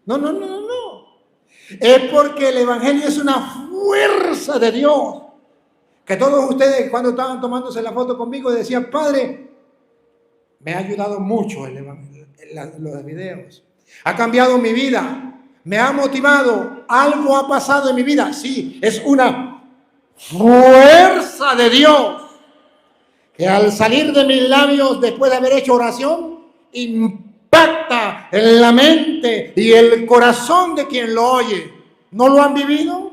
No, no, no, no, no. Es porque el Evangelio es una fuerza de Dios. Que todos ustedes cuando estaban tomándose la foto conmigo decían, Padre, me ha ayudado mucho los videos. Ha cambiado mi vida. Me ha motivado. Algo ha pasado en mi vida. Sí, es una fuerza de Dios que al salir de mis labios después de haber hecho oración, impacta en la mente y el corazón de quien lo oye. ¿No lo han vivido?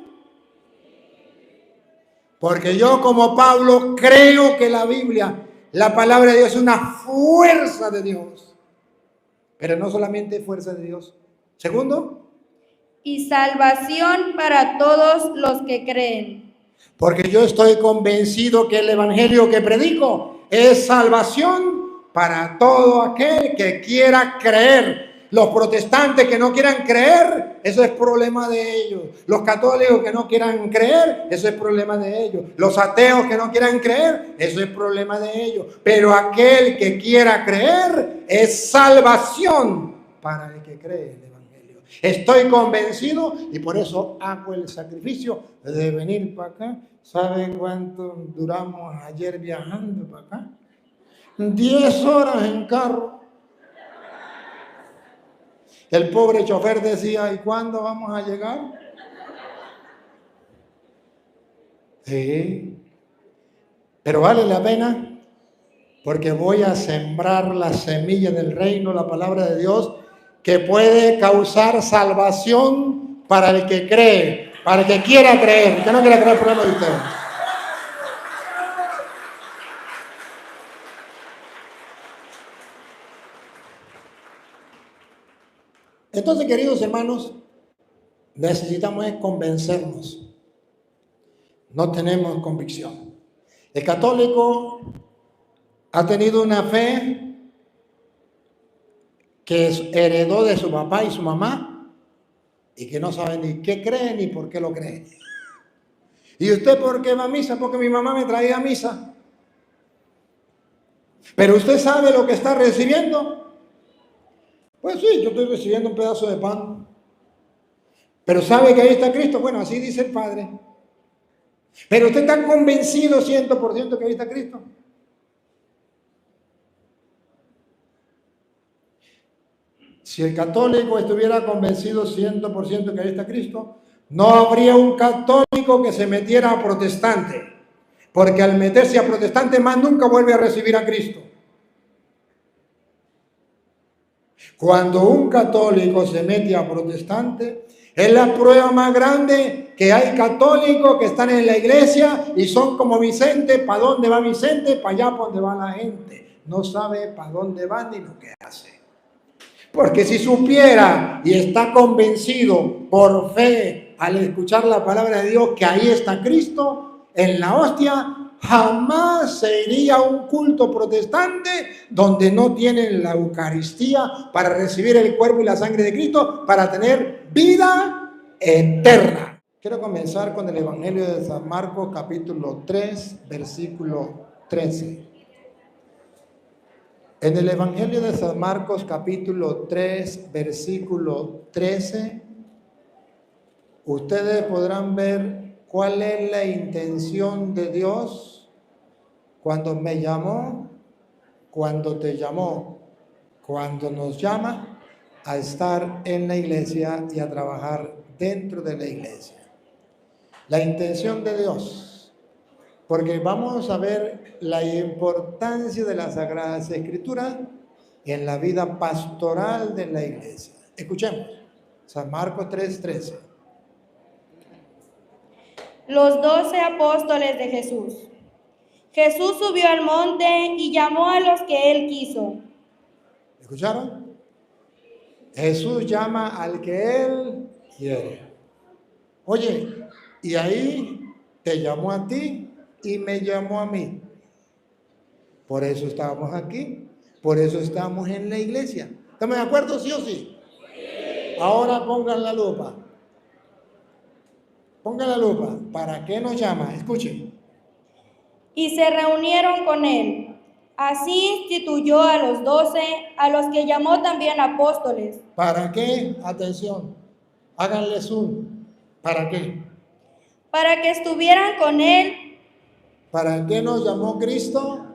Porque yo como Pablo creo que la Biblia, la palabra de Dios es una fuerza de Dios. Pero no solamente fuerza de Dios. Segundo. Y salvación para todos los que creen. Porque yo estoy convencido que el evangelio que predico es salvación para todo aquel que quiera creer. Los protestantes que no quieran creer, eso es problema de ellos. Los católicos que no quieran creer, eso es problema de ellos. Los ateos que no quieran creer, eso es problema de ellos. Pero aquel que quiera creer es salvación para el que cree el evangelio. Estoy convencido y por eso hago el sacrificio de venir para acá. ¿Saben cuánto duramos ayer viajando para acá? 10 horas en carro. El pobre chofer decía, ¿y cuándo vamos a llegar? Sí, pero vale la pena porque voy a sembrar la semilla del reino, la palabra de Dios, que puede causar salvación para el que cree, para el que quiera creer, el que no quiera creer, problema de ustedes. Entonces, queridos hermanos, necesitamos convencernos. No tenemos convicción. El católico ha tenido una fe que heredó de su papá y su mamá y que no sabe ni qué cree ni por qué lo cree. ¿Y usted por qué va a misa? Porque mi mamá me traía a misa. ¿Pero usted sabe lo que está recibiendo? Pues sí, yo estoy recibiendo un pedazo de pan. ¿Pero sabe que ahí está Cristo? Bueno, así dice el Padre. ¿Pero usted está convencido 100% que ahí está Cristo? Si el católico estuviera convencido 100% que ahí está Cristo, no habría un católico que se metiera a protestante, porque al meterse a protestante más nunca vuelve a recibir a Cristo. Cuando un católico se mete a protestante, es la prueba más grande que hay católicos que están en la iglesia y son como Vicente. ¿Para dónde va Vicente? Para allá para donde va la gente. No sabe para dónde va ni lo que hace. Porque si supiera y está convencido por fe al escuchar la palabra de Dios que ahí está Cristo en la hostia, jamás se iría a un culto protestante donde no tienen la Eucaristía para recibir el cuerpo y la sangre de Cristo para tener vida eterna. Quiero comenzar con el Evangelio de San Marcos capítulo 3, versículo 13. En el Evangelio de San Marcos capítulo 3, versículo 13, ustedes podrán ver cuál es la intención de Dios cuando me llamó, cuando te llamó, cuando nos llama a estar en la iglesia y a trabajar dentro de la iglesia. La intención de Dios. Porque vamos a ver la importancia de las Sagradas Escrituras en la vida pastoral de la iglesia. Escuchemos, San Marcos 3:13. Los 12 apóstoles de Jesús. Jesús subió al monte y llamó a los que él quiso. ¿Escucharon? Jesús llama al que él quiere. Oye, y ahí te llamó a ti y me llamó a mí. Por eso estábamos aquí, por eso estamos en la iglesia. ¿Estamos de acuerdo, sí o sí? Ahora pongan la lupa. Pongan la lupa. ¿Para qué nos llama? Escuchen. Y se reunieron con él, Así instituyó a los 12, a los que llamó también apóstoles. ¿Para qué? Atención, háganle zoom. ¿Para qué? Para que estuvieran con él. ¿Para qué nos llamó Cristo?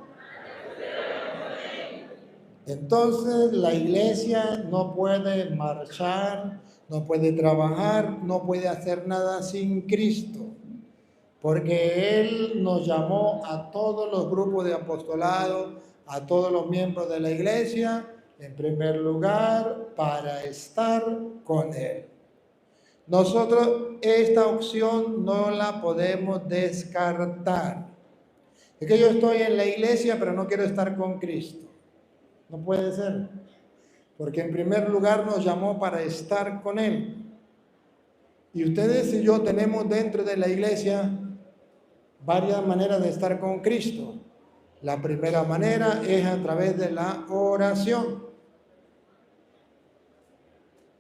Entonces la iglesia no puede marchar, no puede trabajar, no puede hacer nada sin Cristo, porque Él nos llamó a todos los grupos de apostolado, a todos los miembros de la iglesia, en primer lugar, para estar con Él. Nosotros esta opción no la podemos descartar. Es que yo estoy en la iglesia, pero no quiero estar con Cristo. No puede ser, porque en primer lugar nos llamó para estar con Él. Y ustedes y yo tenemos dentro de la iglesia varias maneras de estar con Cristo. La primera manera es a través de la oración.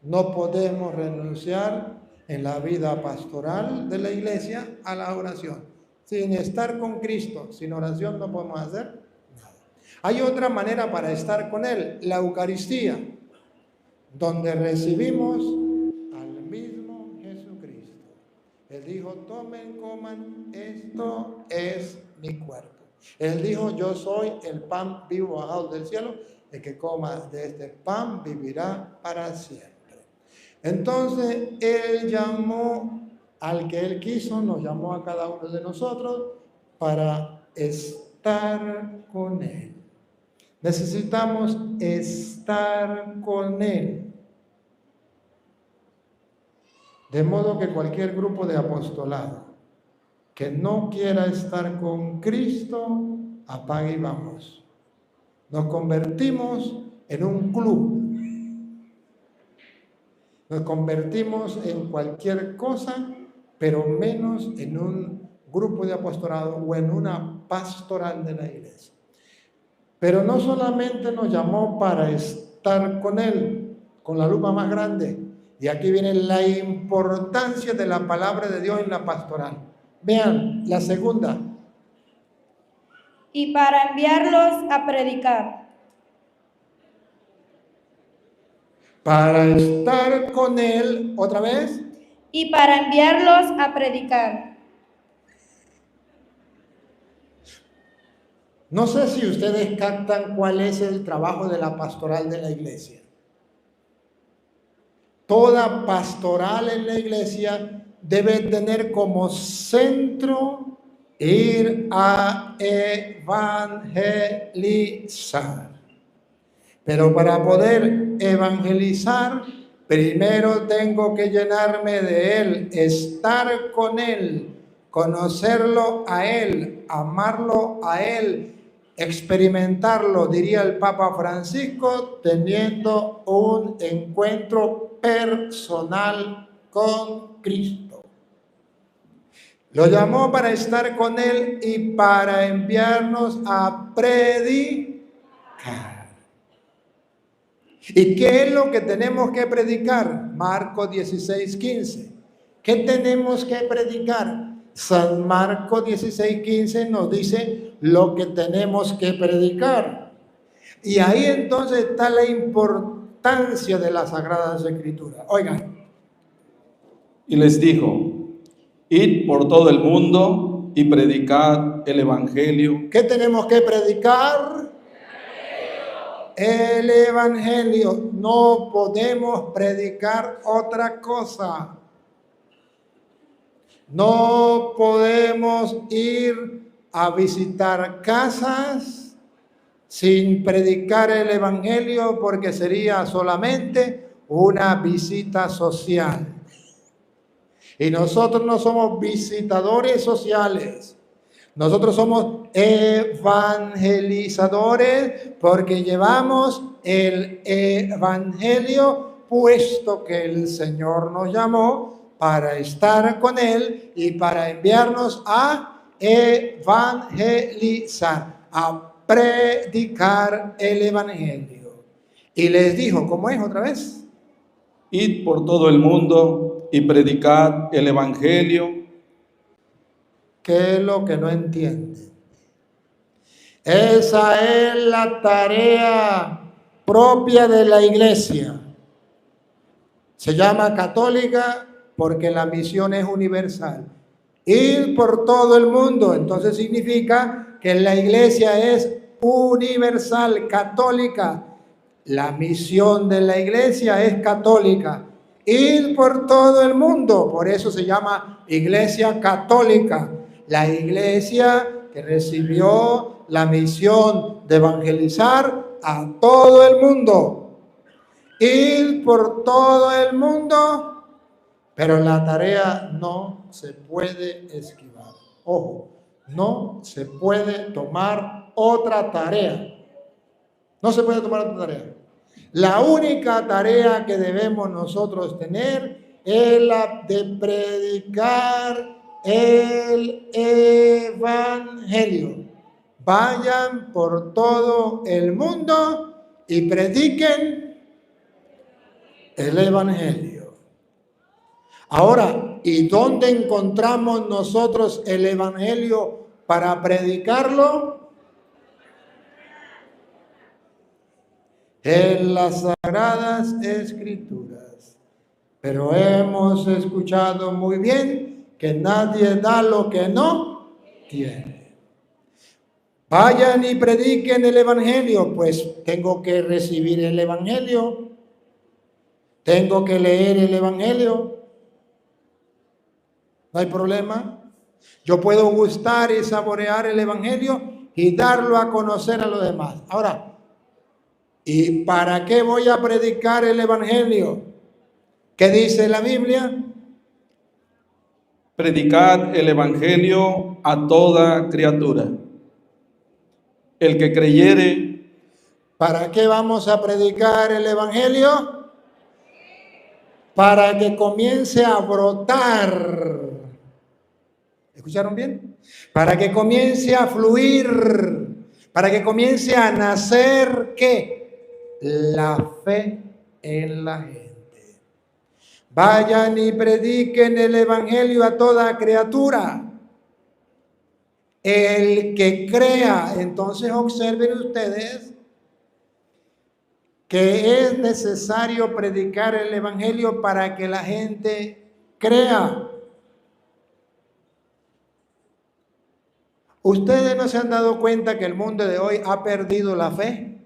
No podemos renunciar en la vida pastoral de la iglesia a la oración. Sin estar con Cristo, sin oración no podemos hacer nada. Hay otra manera para estar con Él, la Eucaristía, donde recibimos al mismo Jesucristo. Él dijo, tomen, coman, esto es mi cuerpo. Él dijo, yo soy el pan vivo bajado del cielo, el que coma de este pan vivirá para siempre. Entonces, Él llamó al que Él quiso, nos llamó a cada uno de nosotros para estar con Él. Necesitamos estar con Él. De modo que cualquier grupo de apostolado que no quiera estar con Cristo, apague y vamos. Nos convertimos en un club. Nos convertimos en cualquier cosa, pero menos en un grupo de apostolado o en una pastoral de la iglesia. Pero no solamente nos llamó para estar con Él, con la lupa más grande, y aquí viene la importancia de la palabra de Dios en la pastoral. Vean, la segunda. Y para enviarlos a predicar. Para estar con Él, otra vez. Y para enviarlos a predicar. No sé si ustedes captan cuál es el trabajo de la pastoral de la iglesia. Toda pastoral en la iglesia debe tener como centro ir a evangelizar. Pero para poder evangelizar, primero tengo que llenarme de Él, estar con Él, conocerlo a Él, amarlo a Él, experimentarlo, diría el Papa Francisco, teniendo un encuentro personal con Cristo. Lo llamó para estar con Él y para enviarnos a predicar. ¿Y qué es lo que tenemos que predicar? Marcos 16:15. ¿Qué tenemos que predicar? San Marcos 16:15 nos dice lo que tenemos que predicar. Y ahí entonces está la importancia de las Sagradas Escrituras. Oigan. Y les dijo, id por todo el mundo y predicad el Evangelio. ¿Qué tenemos que predicar? El Evangelio. No podemos predicar otra cosa. No podemos ir a visitar casas sin predicar el Evangelio, porque sería solamente una visita social. Y nosotros no somos visitadores sociales. Nosotros somos evangelizadores porque llevamos el Evangelio, puesto que el Señor nos llamó para estar con Él y para enviarnos a evangelizar, a predicar el Evangelio. Y les dijo, ¿cómo es otra vez? Id por todo el mundo y predicad el Evangelio. ¿Qué es lo que no entienden? Esa es la tarea propia de la iglesia. Se llama católica porque la misión es universal. Ir por todo el mundo, entonces significa que la iglesia es universal, católica. La misión de la iglesia es católica. Ir por todo el mundo, por eso se llama iglesia católica. La iglesia que recibió la misión de evangelizar a todo el mundo. Ir por todo el mundo. Pero la tarea no se puede esquivar. Ojo, no se puede tomar otra tarea. No se puede tomar otra tarea. La única tarea que debemos nosotros tener es la de predicar el Evangelio. Vayan por todo el mundo y prediquen el Evangelio. Ahora, ¿y dónde encontramos nosotros el Evangelio para predicarlo? En las Sagradas Escrituras. Pero hemos escuchado muy bien que nadie da lo que no tiene. Vayan y prediquen el Evangelio. Pues tengo que recibir el Evangelio. Tengo que leer el Evangelio. No hay problema. Yo puedo gustar y saborear el Evangelio y darlo a conocer a los demás. Ahora, ¿y para qué voy a predicar el Evangelio? ¿Qué dice la Biblia? Predicad el Evangelio a toda criatura. El que creyere. ¿Para qué vamos a predicar el Evangelio? Para que comience a brotar. ¿Escucharon bien? Para que comience a fluir, para que comience a nacer, ¿qué? La fe en la gente. Vayan y prediquen el Evangelio a toda criatura. El que crea, entonces observen ustedes que es necesario predicar el Evangelio para que la gente crea. ¿Ustedes no se han dado cuenta que el mundo de hoy ha perdido la fe?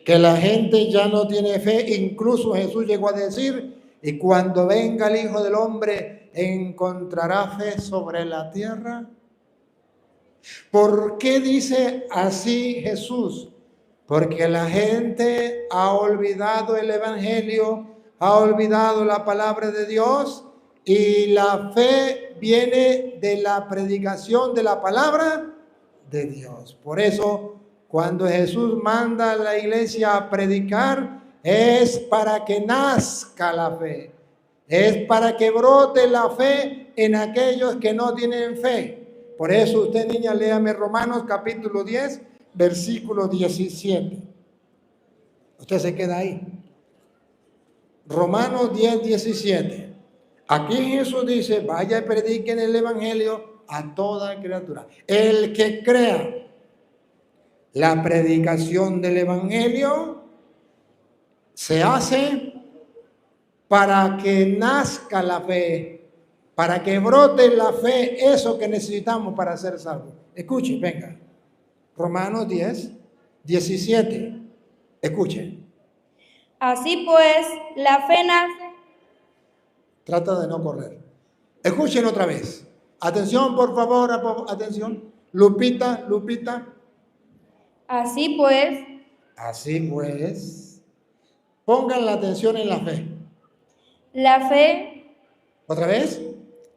Que la gente ya no tiene fe. Incluso Jesús llegó a decir, y cuando venga el Hijo del Hombre, ¿encontrará fe sobre la tierra? ¿Por qué dice así Jesús? Porque la gente ha olvidado el Evangelio, ha olvidado la palabra de Dios, y la fe viene de la predicación de la palabra de Dios. Por eso, cuando Jesús manda a la iglesia a predicar, es para que nazca la fe. Es para que brote la fe en aquellos que no tienen fe. Por eso usted, niña, léame Romanos capítulo 10, versículo 17. Usted se queda ahí. Romanos 10, 17. Aquí Jesús dice, vaya y prediquen el Evangelio a toda criatura. El que crea. La predicación del Evangelio se hace para que nazca la fe, para que brote la fe, eso que necesitamos para ser salvos. Escuche, venga. Romanos 10, 17. Escuche. Así pues, la fe nace. Trata de no correr. Escuchen otra vez. Atención, por favor, atención. Lupita, Lupita. Así pues. Así pues. Pongan la atención en la fe. La fe. ¿Otra vez?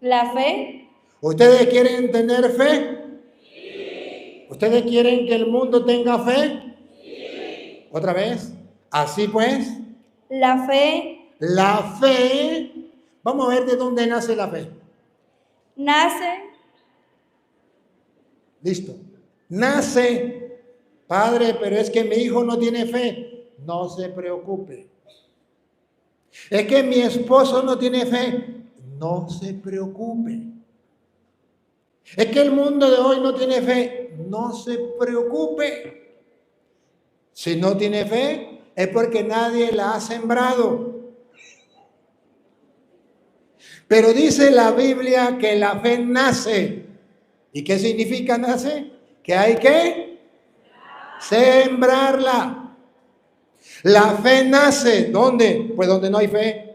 La fe. ¿Ustedes quieren tener fe? Sí. ¿Ustedes quieren que el mundo tenga fe? Sí. ¿Otra vez? Así pues. La fe. La fe. Vamos a ver de dónde nace la fe. Nace. Listo. Nace. Padre, pero es que mi hijo no tiene fe. No se preocupe. Es que mi esposo no tiene fe. No se preocupe. Es que el mundo de hoy no tiene fe. no se preocupe. Si no tiene fe, es porque nadie la ha sembrado. Pero dice la Biblia que la fe nace. ¿Y qué significa nace? Que hay que sembrarla. La fe nace, ¿dónde? Pues donde no hay fe.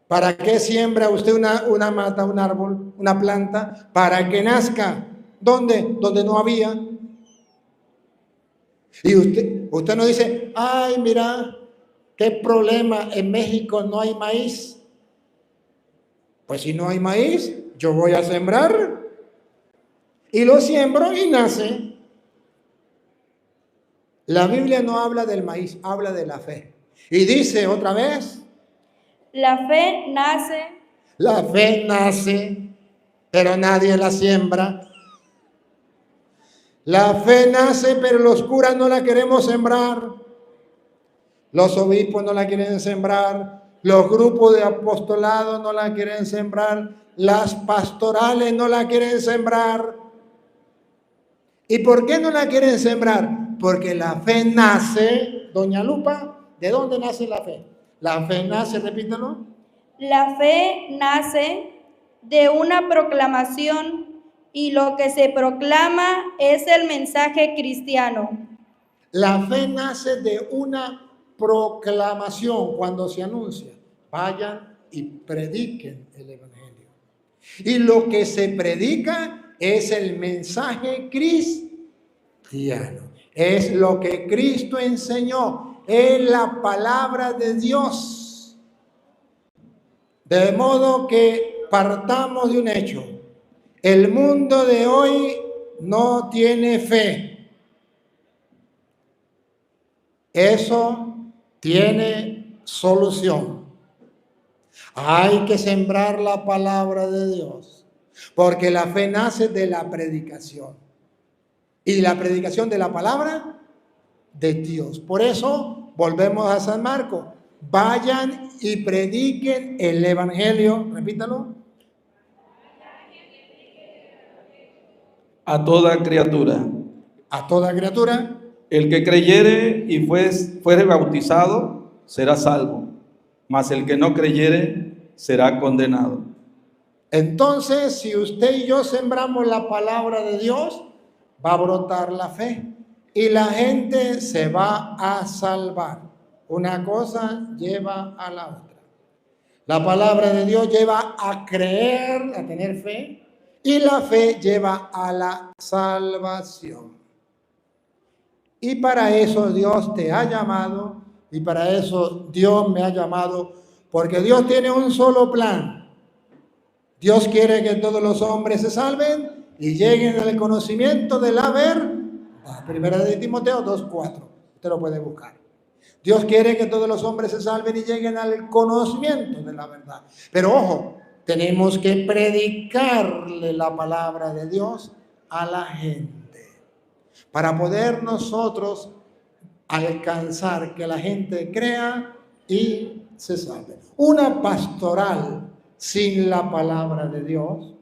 ¿Para qué siembra usted una mata, un árbol, una planta? Para que nazca. ¿Dónde? Donde no había. Y usted no dice, ay, mira, qué problema, en México no hay maíz. Pues si no hay maíz, yo voy a sembrar. Y lo siembro y nace. La Biblia no habla del maíz, habla de la fe. Y dice otra vez, la fe nace. La fe nace, pero nadie la siembra. La fe nace, pero los curas no la queremos sembrar. Los obispos no la quieren sembrar. Los grupos de apostolado no la quieren sembrar. Las pastorales no la quieren sembrar. ¿Y por qué no la quieren sembrar? Porque la fe nace, doña Lupa, ¿de dónde nace la fe? La fe nace, repítelo. La fe nace de una proclamación y lo que se proclama es el mensaje cristiano. La fe nace de una proclamación cuando se anuncia. Vayan y prediquen el evangelio. Y lo que se predica es el mensaje cristiano. Es lo que Cristo enseñó. Es la palabra de Dios. De modo que partamos de un hecho. El mundo de hoy no tiene fe. Eso tiene solución. Hay que sembrar la palabra de Dios, porque la fe nace de la predicación. Y la predicación de la palabra de Dios. Por eso volvemos a San Marcos. Vayan y prediquen el evangelio. Repítalo. A toda criatura. A toda criatura. El que creyere y fuere bautizado será salvo, mas el que no creyere será condenado. Entonces, si usted y yo sembramos la palabra de Dios, va a brotar la fe y la gente se va a salvar. Una cosa lleva a la otra. La palabra de Dios lleva a creer, a tener fe, y la fe lleva a la salvación. Y para eso Dios te ha llamado, y para eso Dios me ha llamado, porque Dios tiene un solo plan. Dios quiere que todos los hombres se salven y lleguen al conocimiento de la verdad. Primera de Timoteo 2:4. Usted lo puede buscar. Dios quiere que todos los hombres se salven y lleguen al conocimiento de la verdad. Pero ojo, tenemos que predicarle la palabra de Dios a la gente para poder nosotros alcanzar que la gente crea y se salve. Una pastoral sin la palabra de Dios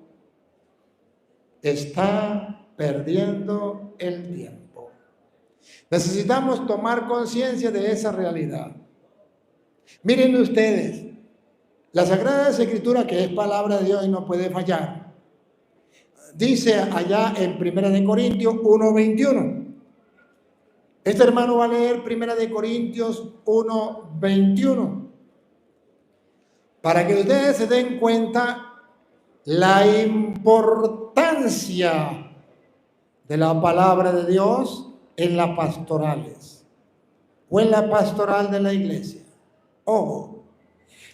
está perdiendo el tiempo. Necesitamos tomar conciencia de esa realidad. Miren ustedes, la Sagrada Escritura, que es palabra de Dios y no puede fallar, dice allá en 1 Corintios 1:21. Este hermano va a leer 1 Corintios 1:21 para que ustedes se den cuenta la importancia de la palabra de Dios en las pastorales o en la pastoral de la iglesia. Ojo,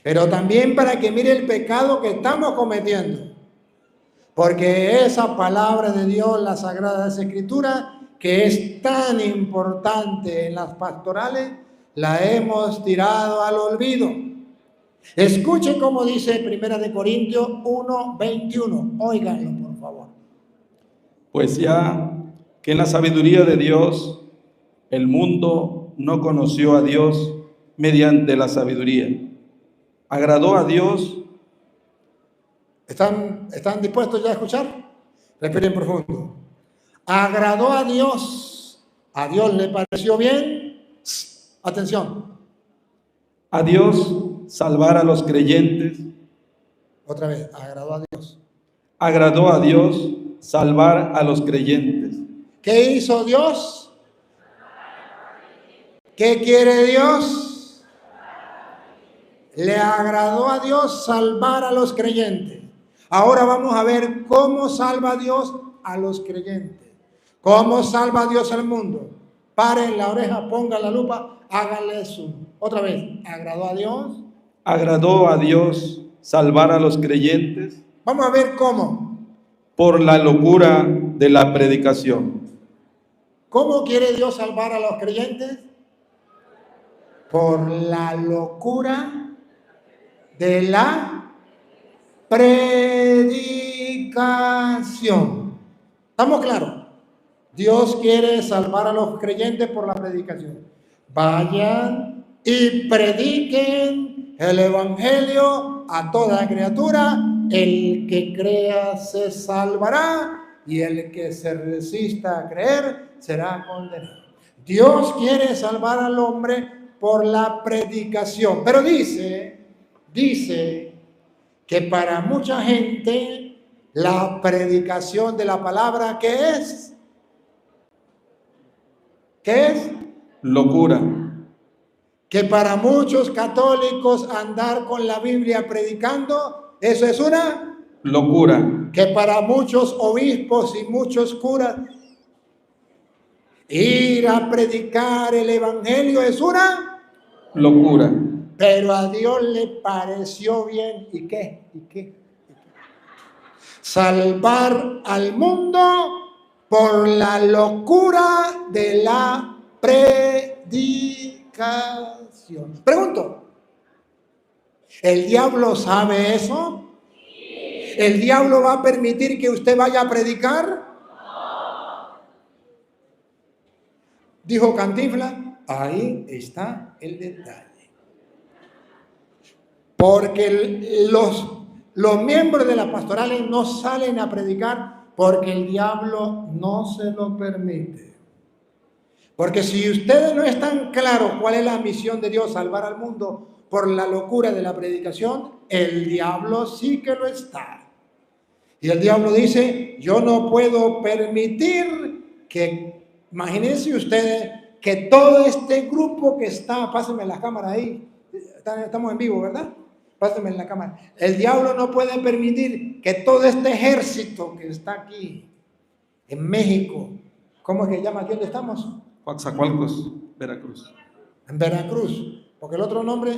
pero también para que mire el pecado que estamos cometiendo, porque esa palabra de Dios, la Sagrada Escritura, que es tan importante en las pastorales, la hemos tirado al olvido. Escuche cómo dice 1 Corintios 1:21. Óiganlo, por favor. Pues ya que en la sabiduría de Dios el mundo no conoció a Dios mediante la sabiduría. Agradó a Dios. ¿Están dispuestos ya a escuchar? Respiren profundo. Agradó a Dios. ¿A Dios le pareció bien? Atención. A Dios salvar a los creyentes. Otra vez, agradó a Dios. Agradó a Dios salvar a los creyentes. ¿Qué hizo Dios? ¿Qué quiere Dios? Le agradó a Dios salvar a los creyentes. Ahora vamos a ver cómo salva Dios a los creyentes. ¿Cómo salva Dios al mundo? Paren la oreja, pongan la lupa, háganle zoom. Otra vez, ¿agradó a Dios? Agradó a Dios salvar a los creyentes. Vamos a ver cómo. Por la locura de la predicación. ¿Cómo quiere Dios salvar a los creyentes? Por la locura de la predicación. ¿Estamos claros? Dios quiere salvar a los creyentes por la predicación. Vayan y prediquen el evangelio a toda criatura. El que crea se salvará y el que se resista a creer será condenado. Dios quiere salvar al hombre por la predicación. Pero dice que para mucha gente la predicación de la palabra, ¿qué es? ¿Qué es? Locura. Que para muchos católicos andar con la Biblia predicando, eso es una locura. Que para muchos obispos y muchos curas ir a predicar el evangelio es una locura. Pero a Dios le pareció bien. ¿Y qué? Salvar al mundo por la locura de la predicación. Pregunto, ¿el diablo sabe eso? ¿El diablo va a permitir que usted vaya a predicar? Dijo Cantinflas, ahí está el detalle. Porque los miembros de las pastorales no salen a predicar porque el diablo no se lo permite. Porque si ustedes no están claros cuál es la misión de Dios, salvar al mundo por la locura de la predicación, el diablo sí que lo está. Y el diablo dice, yo no puedo permitir que, imagínense ustedes, que todo este grupo que está, pásenme la cámara ahí, estamos en vivo, ¿verdad? Pásenme en la cámara. El diablo no puede permitir que todo este ejército que está aquí, en México, ¿cómo es que llama aquí donde estamos? Coatzacoalcos, Veracruz. En Veracruz, porque el otro nombre,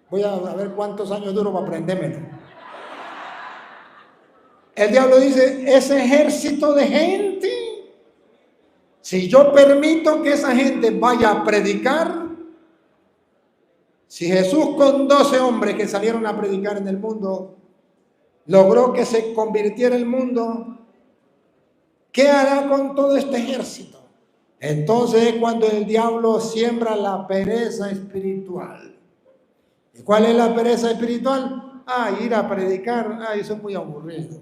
voy a ver cuántos años duro para aprendérmelo. El diablo dice, ese ejército de gente, si yo permito que esa gente vaya a predicar, si Jesús con 12 hombres que salieron a predicar en el mundo, logró que se convirtiera el mundo, ¿qué hará con todo este ejército? Entonces es cuando el diablo siembra la pereza espiritual. ¿Y cuál es la pereza espiritual? Ir a predicar, eso es muy aburrido.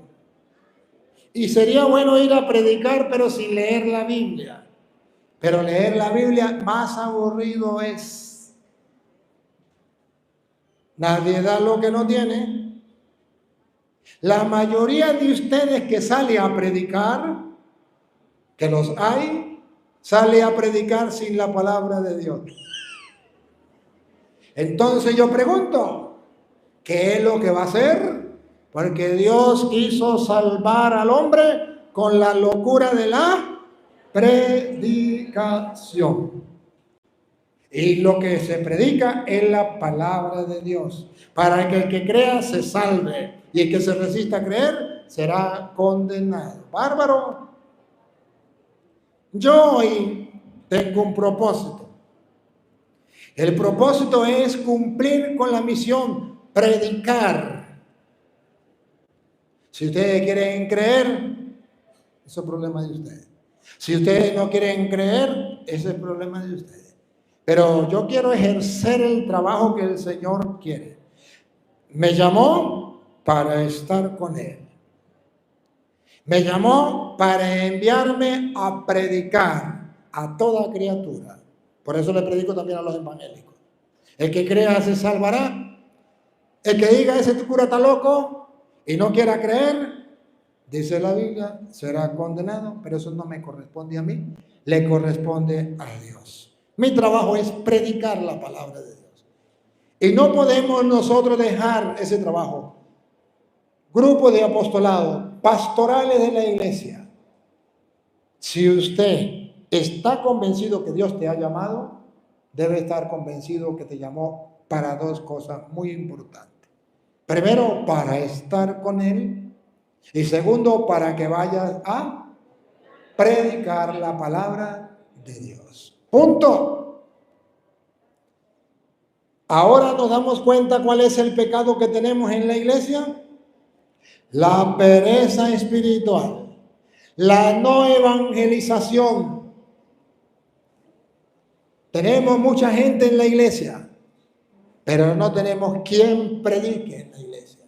Y sería bueno ir a predicar, pero sin leer la Biblia. Pero leer la Biblia más aburrido es. Nadie da lo que no tiene. La mayoría de ustedes que sale a predicar, que los hay, sale a predicar sin la palabra de Dios. Entonces yo pregunto, ¿qué es lo que va a hacer? Porque Dios quiso salvar al hombre con la locura de la predicación. Y lo que se predica es la palabra de Dios, para que el que crea se salve y el que se resista a creer será condenado. Bárbaro. Yo hoy tengo un propósito. El propósito es cumplir con la misión, predicar. Si ustedes quieren creer, eso es problema de ustedes. Si ustedes no quieren creer, ese es problema de ustedes. Pero yo quiero ejercer el trabajo que el Señor quiere. Me llamó para estar con Él. Me llamó para enviarme a predicar a toda criatura. Por eso le predico también a los evangélicos. El que crea se salvará. El que diga ese cura está loco y no quiera creer, dice la Biblia, será condenado. Pero eso no me corresponde a mí, le corresponde a Dios. Mi trabajo es predicar la palabra de Dios. Y no podemos nosotros dejar ese trabajo. Grupo de apostolado, pastorales de la iglesia. Si usted está convencido que Dios te ha llamado, debe estar convencido que te llamó para dos cosas muy importantes. Primero, para estar con Él. Y segundo, para que vayas a predicar la palabra de Dios. Punto. Ahora nos damos cuenta cuál es el pecado que tenemos en la iglesia. La pereza espiritual, la no evangelización. Tenemos mucha gente en la iglesia, pero no tenemos quien predique en la iglesia.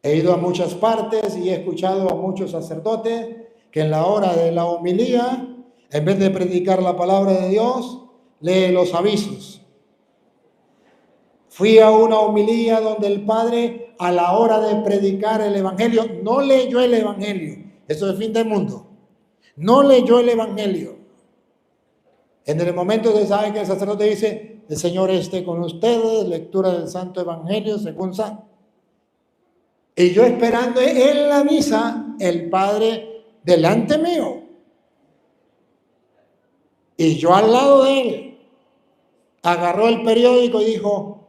He ido a muchas partes y he escuchado a muchos sacerdotes que en la hora de la homilía, en vez de predicar la palabra de Dios, lee los avisos. Fui a una homilía donde el padre, a la hora de predicar el evangelio, no leyó el evangelio. Eso es el fin del mundo. No leyó el evangelio. En el momento de saber que el sacerdote dice, el Señor esté con ustedes, lectura del Santo Evangelio según San. Y yo esperando en la misa, el padre delante mío. Y yo al lado de él. Agarró el periódico y dijo,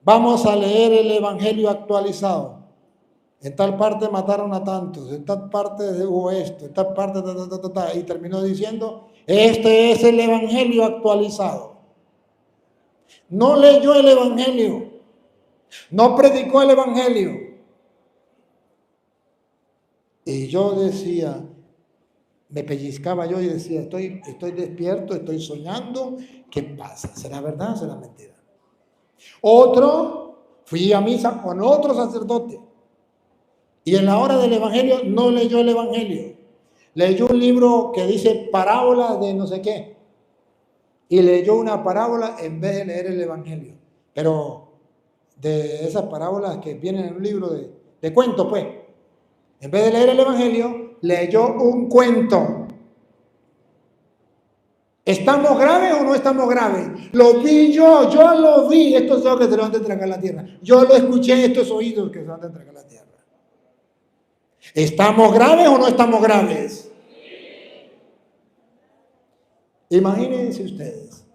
vamos a leer el Evangelio actualizado. En tal parte mataron a tantos, en tal parte hubo esto, en tal parte, y terminó diciendo, este es el Evangelio actualizado. No leyó el Evangelio, no predicó el Evangelio. Y yo decía, me pellizcaba yo y decía, estoy despierto, estoy soñando, ¿qué pasa? ¿Será verdad o será mentira? Otro, fui a misa con otro sacerdote y en la hora del evangelio no leyó el evangelio, leyó un libro que dice parábola de no sé qué y leyó una parábola en vez de leer el evangelio, pero de esas parábolas que vienen en un libro de cuentos, pues, en vez de leer el evangelio leyó un cuento. ¿Estamos graves o no estamos graves? Lo vi yo lo vi. Estos ojos que se van a entregar la tierra. Yo lo escuché, estos oídos que se van a entregar la tierra. ¿Estamos graves o no estamos graves? Imagínense ustedes.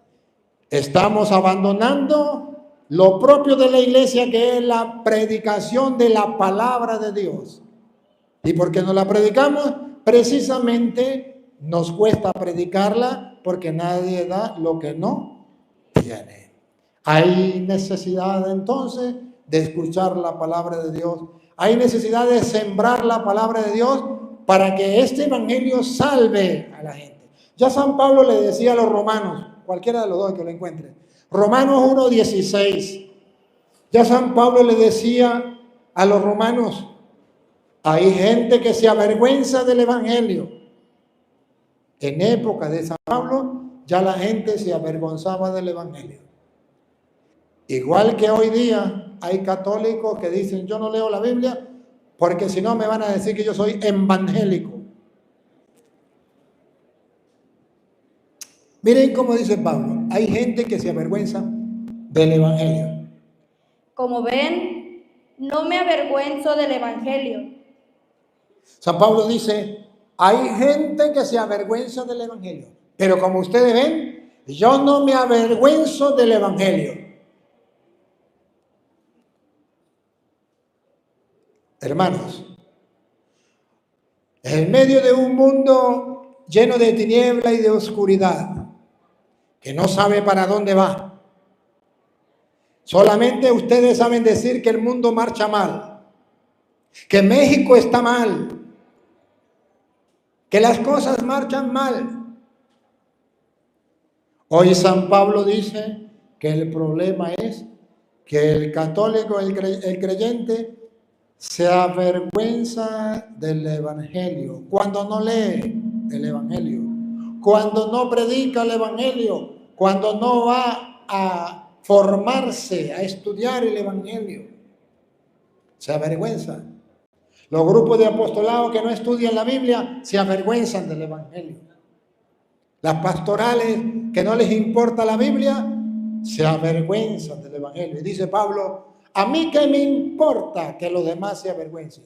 Estamos abandonando lo propio de la iglesia, que es la predicación de la palabra de Dios. ¿Y por qué no la predicamos? Precisamente nos cuesta predicarla porque nadie da lo que no tiene. Hay necesidad entonces de escuchar la palabra de Dios. Hay necesidad de sembrar la palabra de Dios para que este evangelio salve a la gente. Ya San Pablo le decía a los romanos, cualquiera de los dos que lo encuentre, Romanos 1:16. Ya San Pablo le decía a los romanos, hay gente que se avergüenza del evangelio. En época de San Pablo, ya la gente se avergonzaba del evangelio. Igual que hoy día hay católicos que dicen, yo no leo la Biblia porque si no me van a decir que yo soy evangélico. Miren cómo dice Pablo, hay gente que se avergüenza del evangelio. Como ven, no me avergüenzo del evangelio. San Pablo dice, hay gente que se avergüenza del evangelio, pero como ustedes ven, yo no me avergüenzo del evangelio. Hermanos, en medio de un mundo lleno de tiniebla y de oscuridad, que no sabe para dónde va, solamente ustedes saben decir que el mundo marcha mal, que México está mal, que las cosas marchan mal. Hoy San Pablo dice que el problema es que el católico, el creyente, se avergüenza del Evangelio cuando no lee el Evangelio, cuando no predica el Evangelio, cuando no va a formarse, a estudiar el Evangelio. Se avergüenza. Los grupos de apostolado que no estudian la Biblia se avergüenzan del Evangelio. Las pastorales que no les importa la Biblia se avergüenzan del Evangelio. Y dice Pablo, a mí qué me importa que los demás se avergüencen.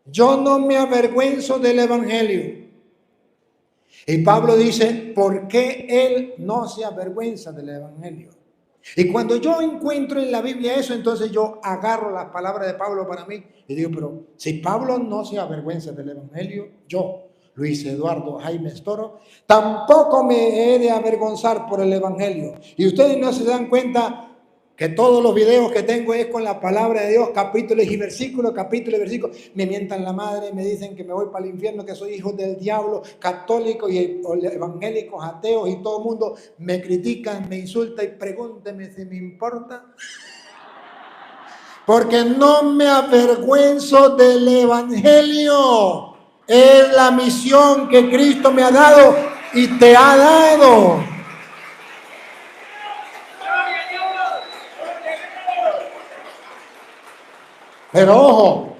Yo no me avergüenzo del Evangelio. Y Pablo dice, ¿por qué él no se avergüenza del Evangelio? Y cuando yo encuentro en la Biblia eso, entonces yo agarro las palabras de Pablo para mí y digo, pero si Pablo no se avergüenza del Evangelio, yo, Luis Eduardo Jaime Estoro, tampoco me he de avergonzar por el Evangelio. Y ustedes no se dan cuenta que todos los videos que tengo es con la palabra de Dios, capítulos y versículos, me mientan la madre, me dicen que me voy para el infierno, que soy hijo del diablo, católicos y evangélicos, ateos, y todo el mundo me critican, me insulta y pregúnteme si me importa. Porque no me avergüenzo del Evangelio. Es la misión que Cristo me ha dado y te ha dado. Pero ojo,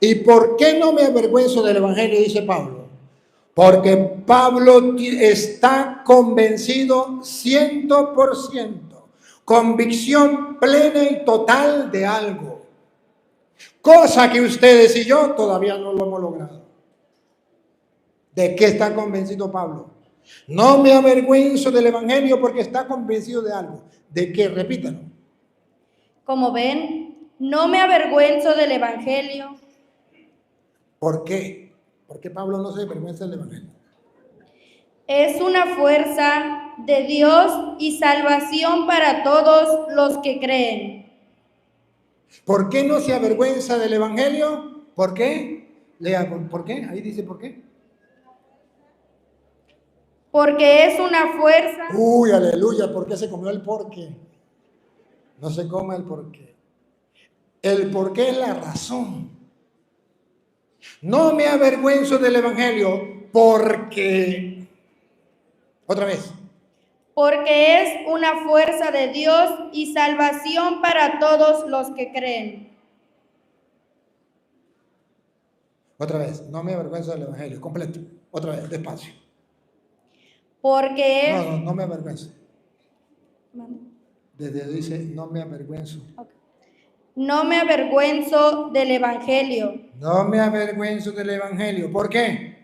¿y por qué no me avergüenzo del Evangelio? Dice Pablo. Porque Pablo está convencido 100%, convicción plena y total de algo. Cosa que ustedes y yo todavía no lo hemos logrado. ¿De qué está convencido Pablo? No me avergüenzo del Evangelio porque está convencido de algo. ¿De qué? Repítalo. Como ven, no me avergüenzo del Evangelio. ¿Por qué? ¿Por qué Pablo no se avergüenza del Evangelio? Es una fuerza de Dios y salvación para todos los que creen. ¿Por qué no se avergüenza del Evangelio? ¿Por qué? Lea, ¿por qué? Ahí dice ¿por qué? Porque es una fuerza. Uy, aleluya, ¿por qué se comió el porqué? No se coma el porqué. El porqué es la razón. No me avergüenzo del Evangelio porque, otra vez. Porque es una fuerza de Dios y salvación para todos los que creen. Otra vez, no me avergüenzo del Evangelio, completo. Otra vez, despacio. Porque es... No me avergüenzo. Desde dice, no me avergüenzo. Okay. No me avergüenzo del Evangelio. No me avergüenzo del Evangelio. ¿Por qué?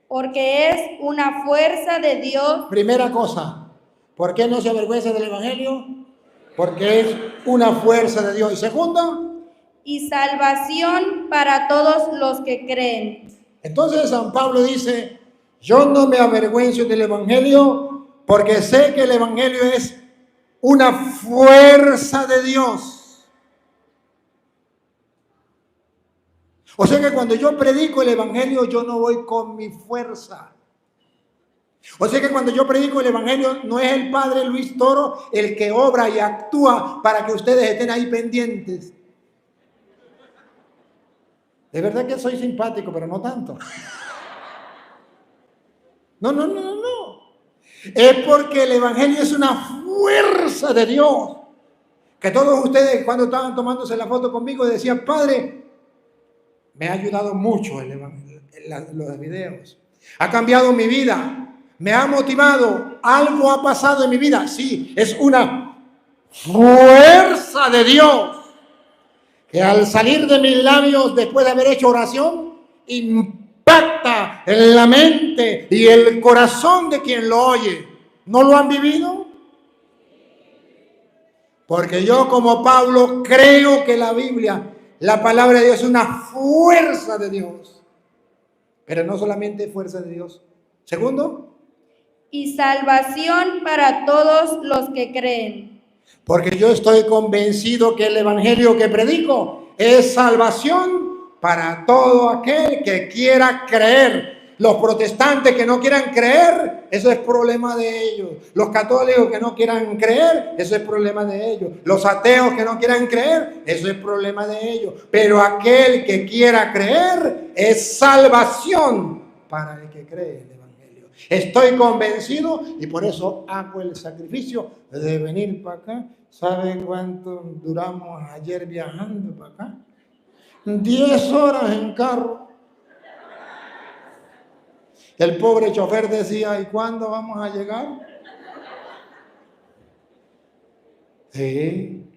Porque es una fuerza de Dios. Primera cosa, ¿por qué no se avergüenza del Evangelio? Porque es una fuerza de Dios. Y segundo, y salvación para todos los que creen. Entonces San Pablo dice, yo no me avergüenzo del Evangelio porque sé que el Evangelio es una fuerza de Dios. O sea que cuando yo predico el Evangelio, yo no voy con mi fuerza. O sea que cuando yo predico el Evangelio, no es el Padre Luis Toro el que obra y actúa para que ustedes estén ahí pendientes. De verdad que soy simpático, pero no tanto. No. Es porque el Evangelio es una fuerza de Dios. Que todos ustedes cuando estaban tomándose la foto conmigo decían, Padre, me ha ayudado mucho los videos. Ha cambiado mi vida. Me ha motivado. Algo ha pasado en mi vida. Sí, es una fuerza de Dios. Que al salir de mis labios después de haber hecho oración, impacta en la mente y el corazón de quien lo oye. ¿No lo han vivido? Porque yo como Pablo creo que la Biblia, la palabra de Dios es una fuerza de Dios. Pero no solamente fuerza de Dios. Segundo. Y salvación para todos los que creen. Porque yo estoy convencido que el Evangelio que predico es salvación para todo aquel que quiera creer. Los protestantes que no quieran creer, eso es problema de ellos. Los católicos que no quieran creer, eso es problema de ellos. Los ateos que no quieran creer, eso es problema de ellos. Pero aquel que quiera creer es salvación para el que cree el Evangelio. Estoy convencido y por eso hago el sacrificio de venir para acá. ¿Saben cuánto duramos ayer viajando para acá? 10 horas en carro. El pobre chofer decía, ¿y cuándo vamos a llegar? Sí,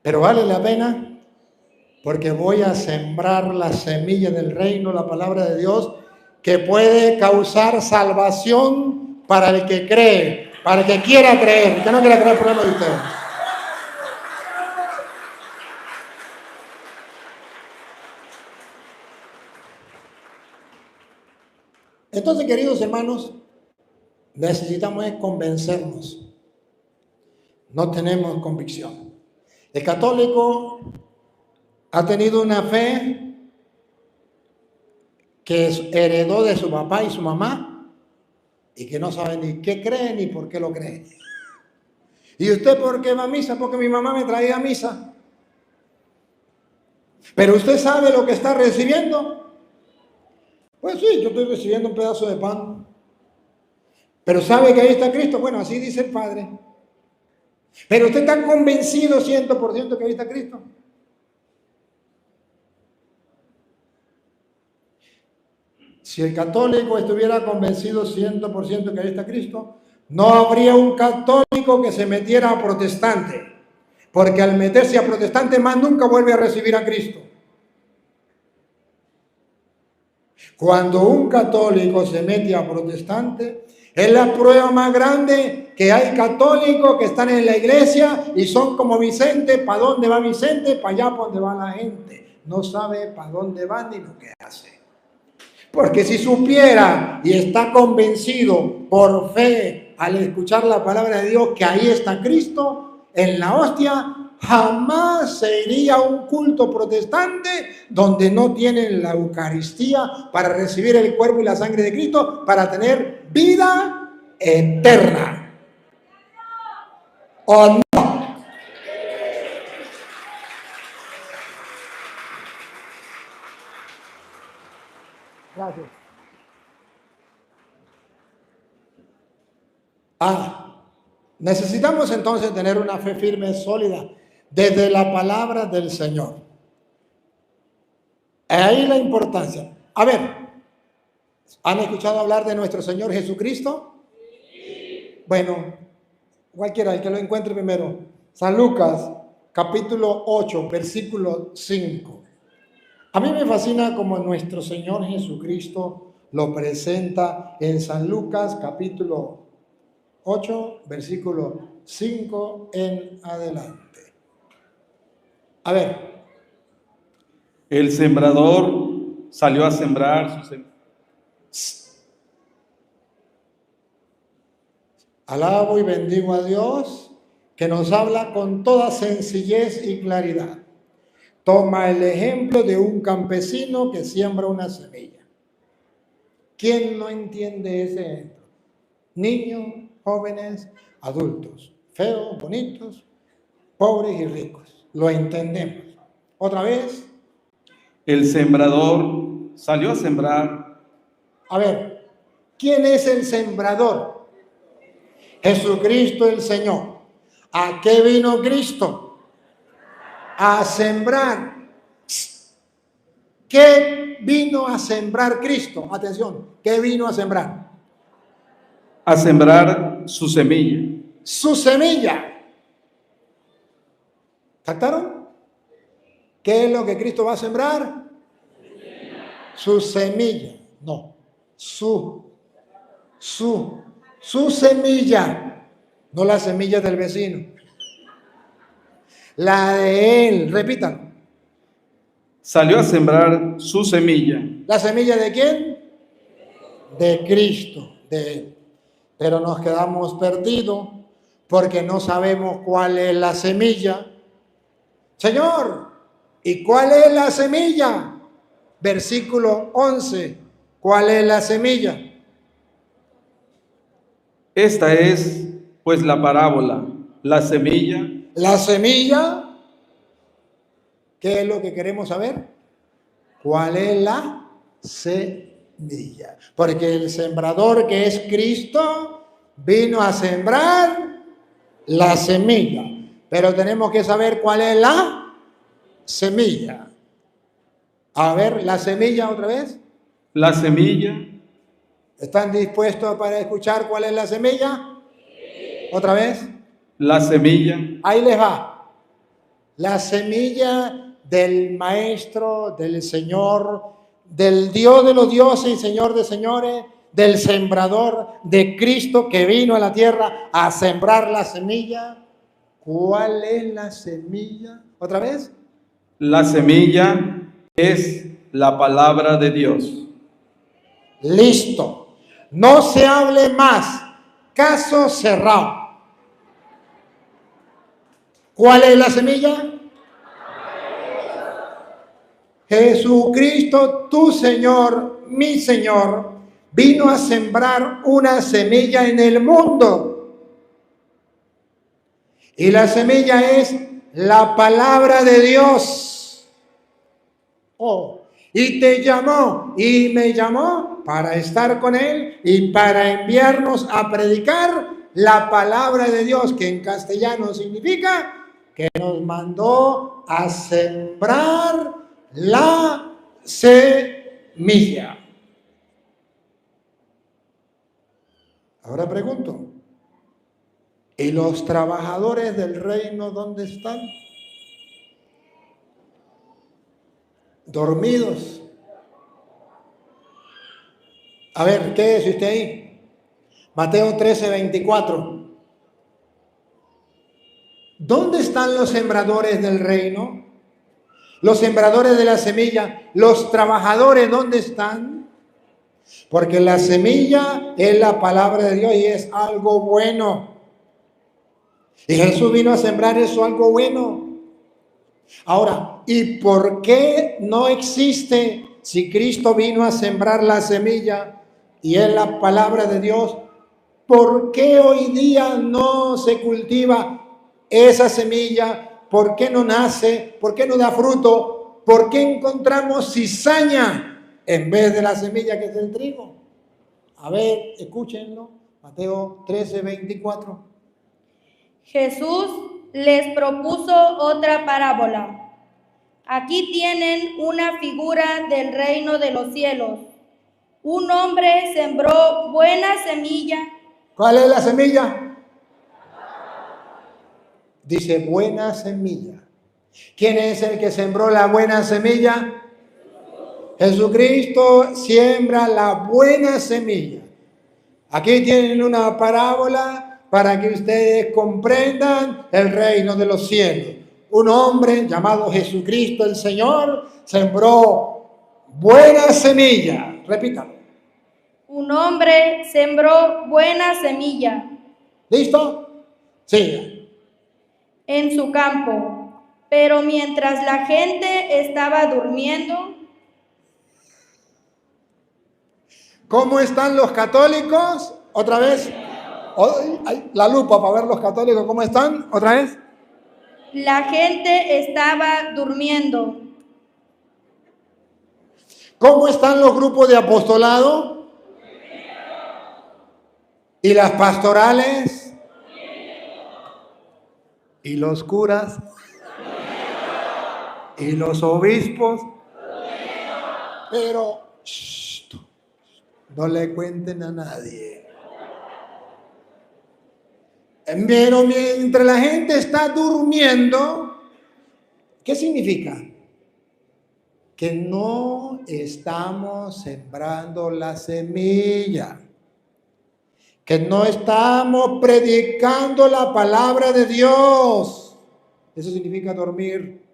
pero vale la pena porque voy a sembrar la semilla del reino, la palabra de Dios, que puede causar salvación para el que cree, para el que quiera creer, que no quiera creer el problema de ustedes. Entonces, queridos hermanos, necesitamos convencernos. No tenemos convicción. El católico ha tenido una fe que heredó de su papá y su mamá y que no sabe ni qué cree ni por qué lo cree. ¿Y usted por qué va a misa? Porque mi mamá me traía a misa. Pero usted sabe lo que está recibiendo. Pues sí, yo estoy recibiendo un pedazo de pan. Pero ¿sabe que ahí está Cristo? Bueno, así dice el Padre. Pero usted está convencido 100% que ahí está Cristo. Si el católico estuviera convencido 100% que ahí está Cristo, no habría un católico que se metiera a protestante. Porque al meterse a protestante más nunca vuelve a recibir a Cristo. Cuando un católico se mete a protestante, es la prueba más grande que hay católicos que están en la iglesia y son como Vicente. ¿Para dónde va Vicente? Para allá, para donde va la gente. No sabe para dónde va ni lo que hace. Porque si supiera y está convencido por fe al escuchar la palabra de Dios que ahí está Cristo en la hostia, jamás se iría a un culto protestante donde no tienen la Eucaristía para recibir el cuerpo y la sangre de Cristo para tener vida eterna. ¿O no? Gracias. Necesitamos entonces tener una fe firme, sólida, desde la palabra del Señor. Ahí la importancia. A ver, ¿han escuchado hablar de nuestro Señor Jesucristo? Sí. Bueno, cualquiera, el que lo encuentre primero. San Lucas, capítulo 8, versículo 5. A mí me fascina como nuestro Señor Jesucristo lo presenta en San Lucas, capítulo 8, versículo 5 en adelante. A ver. El sembrador salió a sembrar su semilla. Alabo y bendigo a Dios que nos habla con toda sencillez y claridad. Toma el ejemplo de un campesino que siembra una semilla. ¿Quién no entiende ese ejemplo? Niños, jóvenes, adultos, feos, bonitos, pobres y ricos. Lo entendemos. Otra vez. El sembrador salió a sembrar. A ver, ¿quién es el sembrador? Jesucristo el Señor. ¿A qué vino Cristo? A sembrar. ¿Qué vino a sembrar Cristo? Atención, ¿qué vino a sembrar? A sembrar su semilla. Su semilla. ¿Captaron? ¿Qué es lo que Cristo va a sembrar? Su semilla. No, su semilla. No la semilla del vecino. La de él. Repitan. Salió a sembrar su semilla. ¿La semilla de quién? De Cristo, de él. Pero nos quedamos perdidos porque no sabemos cuál es la semilla. Señor, ¿y cuál es la semilla? Versículo 11. ¿Cuál es la semilla? Esta es, pues, la parábola, la semilla. La semilla, ¿qué es lo que queremos saber? ¿Cuál es la semilla? Porque el sembrador, que es Cristo, vino a sembrar la semilla. Pero tenemos que saber cuál es la semilla. A ver, la semilla otra vez. La semilla. ¿Están dispuestos para escuchar cuál es la semilla? Otra vez. La semilla. Ahí les va. La semilla del Maestro, del Señor, del Dios de los dioses y Señor de señores, del sembrador, de Cristo que vino a la tierra a sembrar la semilla. ¿Cuál es la semilla? ¿Otra vez? La semilla es la palabra de Dios. Listo. No se hable más. Caso cerrado. ¿Cuál es la semilla? Jesucristo, tu Señor, mi Señor, vino a sembrar una semilla en el mundo. Y la semilla es la palabra de Dios. Oh, y te llamó y me llamó para estar con Él y para enviarnos a predicar la palabra de Dios, que en castellano significa que nos mandó a sembrar la semilla. Ahora pregunto, ¿y los trabajadores del reino dónde están? Dormidos. A ver, ¿qué es usted ahí? Mateo 13:24. ¿Dónde están los sembradores del reino? Los sembradores de la semilla, los trabajadores, ¿dónde están? Porque la semilla es la palabra de Dios y es algo bueno. Y Jesús vino a sembrar eso, algo bueno. Ahora, ¿y por qué no existe, si Cristo vino a sembrar la semilla y es la palabra de Dios? ¿Por qué hoy día no se cultiva esa semilla? ¿Por qué no nace? ¿Por qué no da fruto? ¿Por qué encontramos cizaña en vez de la semilla que es el trigo? A ver, escúchenlo. Mateo 13:24. Jesús les propuso otra parábola. Aquí tienen una figura del reino de los cielos. Un hombre sembró buena semilla. ¿Cuál es la semilla? Dice buena semilla. ¿Quién es el que sembró la buena semilla? Jesucristo siembra la buena semilla. Aquí tienen una parábola para que ustedes comprendan el reino de los cielos. Un hombre llamado Jesucristo el Señor sembró buena semilla. Repítalo. Un hombre sembró buena semilla. ¿Listo? Siga. En su campo, pero mientras la gente estaba durmiendo. ¿Cómo están los católicos? Otra vez. La lupa para ver los católicos cómo están. Otra vez. La gente estaba durmiendo. ¿Cómo están los grupos de apostolado? ¿Y las pastorales? ¿Y los curas? ¿Y los obispos? Pero no le cuenten a nadie. Pero mientras la gente está durmiendo, ¿qué significa? Que no estamos sembrando la semilla, que no estamos predicando la palabra de Dios. Eso significa dormir.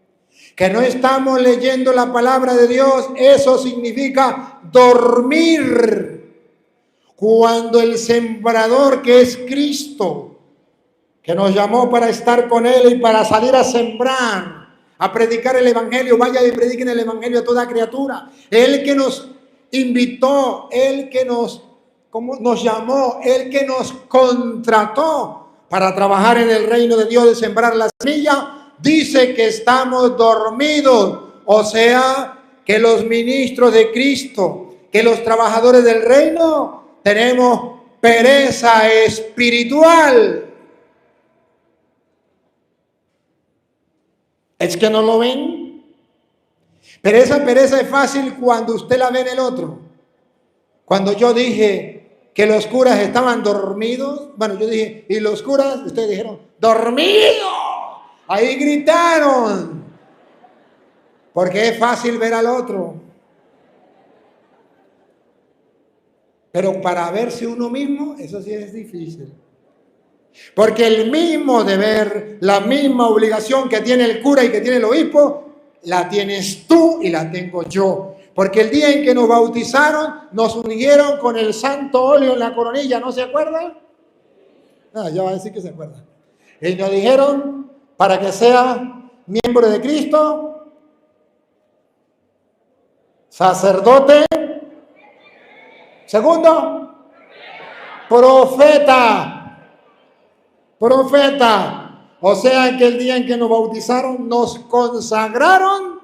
Que no estamos leyendo la palabra de Dios, eso significa dormir. Cuando el sembrador, que es Cristo, que nos llamó para estar con Él y para salir a sembrar, a predicar el Evangelio, vaya y prediquen el Evangelio a toda criatura. Él que nos invitó, el que nos llamó, el que nos contrató para trabajar en el reino de Dios, de sembrar la semilla, dice que estamos dormidos. O sea, que los ministros de Cristo, que los trabajadores del reino, tenemos pereza espiritual. ¿Es que no lo ven? Pero esa pereza es fácil cuando usted la ve en el otro. Cuando yo dije que los curas estaban dormidos, bueno, yo dije, ¿y los curas? Ustedes dijeron, ¡dormidos! Ahí gritaron. Porque es fácil ver al otro. Pero para verse uno mismo, eso sí es difícil. Porque el mismo deber, la misma obligación que tiene el cura y que tiene el obispo, la tienes tú y la tengo yo. Porque el día en que nos bautizaron, nos ungieron con el santo óleo en la coronilla, ¿no se acuerdan? No, ya va a decir que se acuerdan. Y nos dijeron, para que sea miembro de Cristo, sacerdote, segundo, profeta. O sea que el día en que nos bautizaron, nos consagraron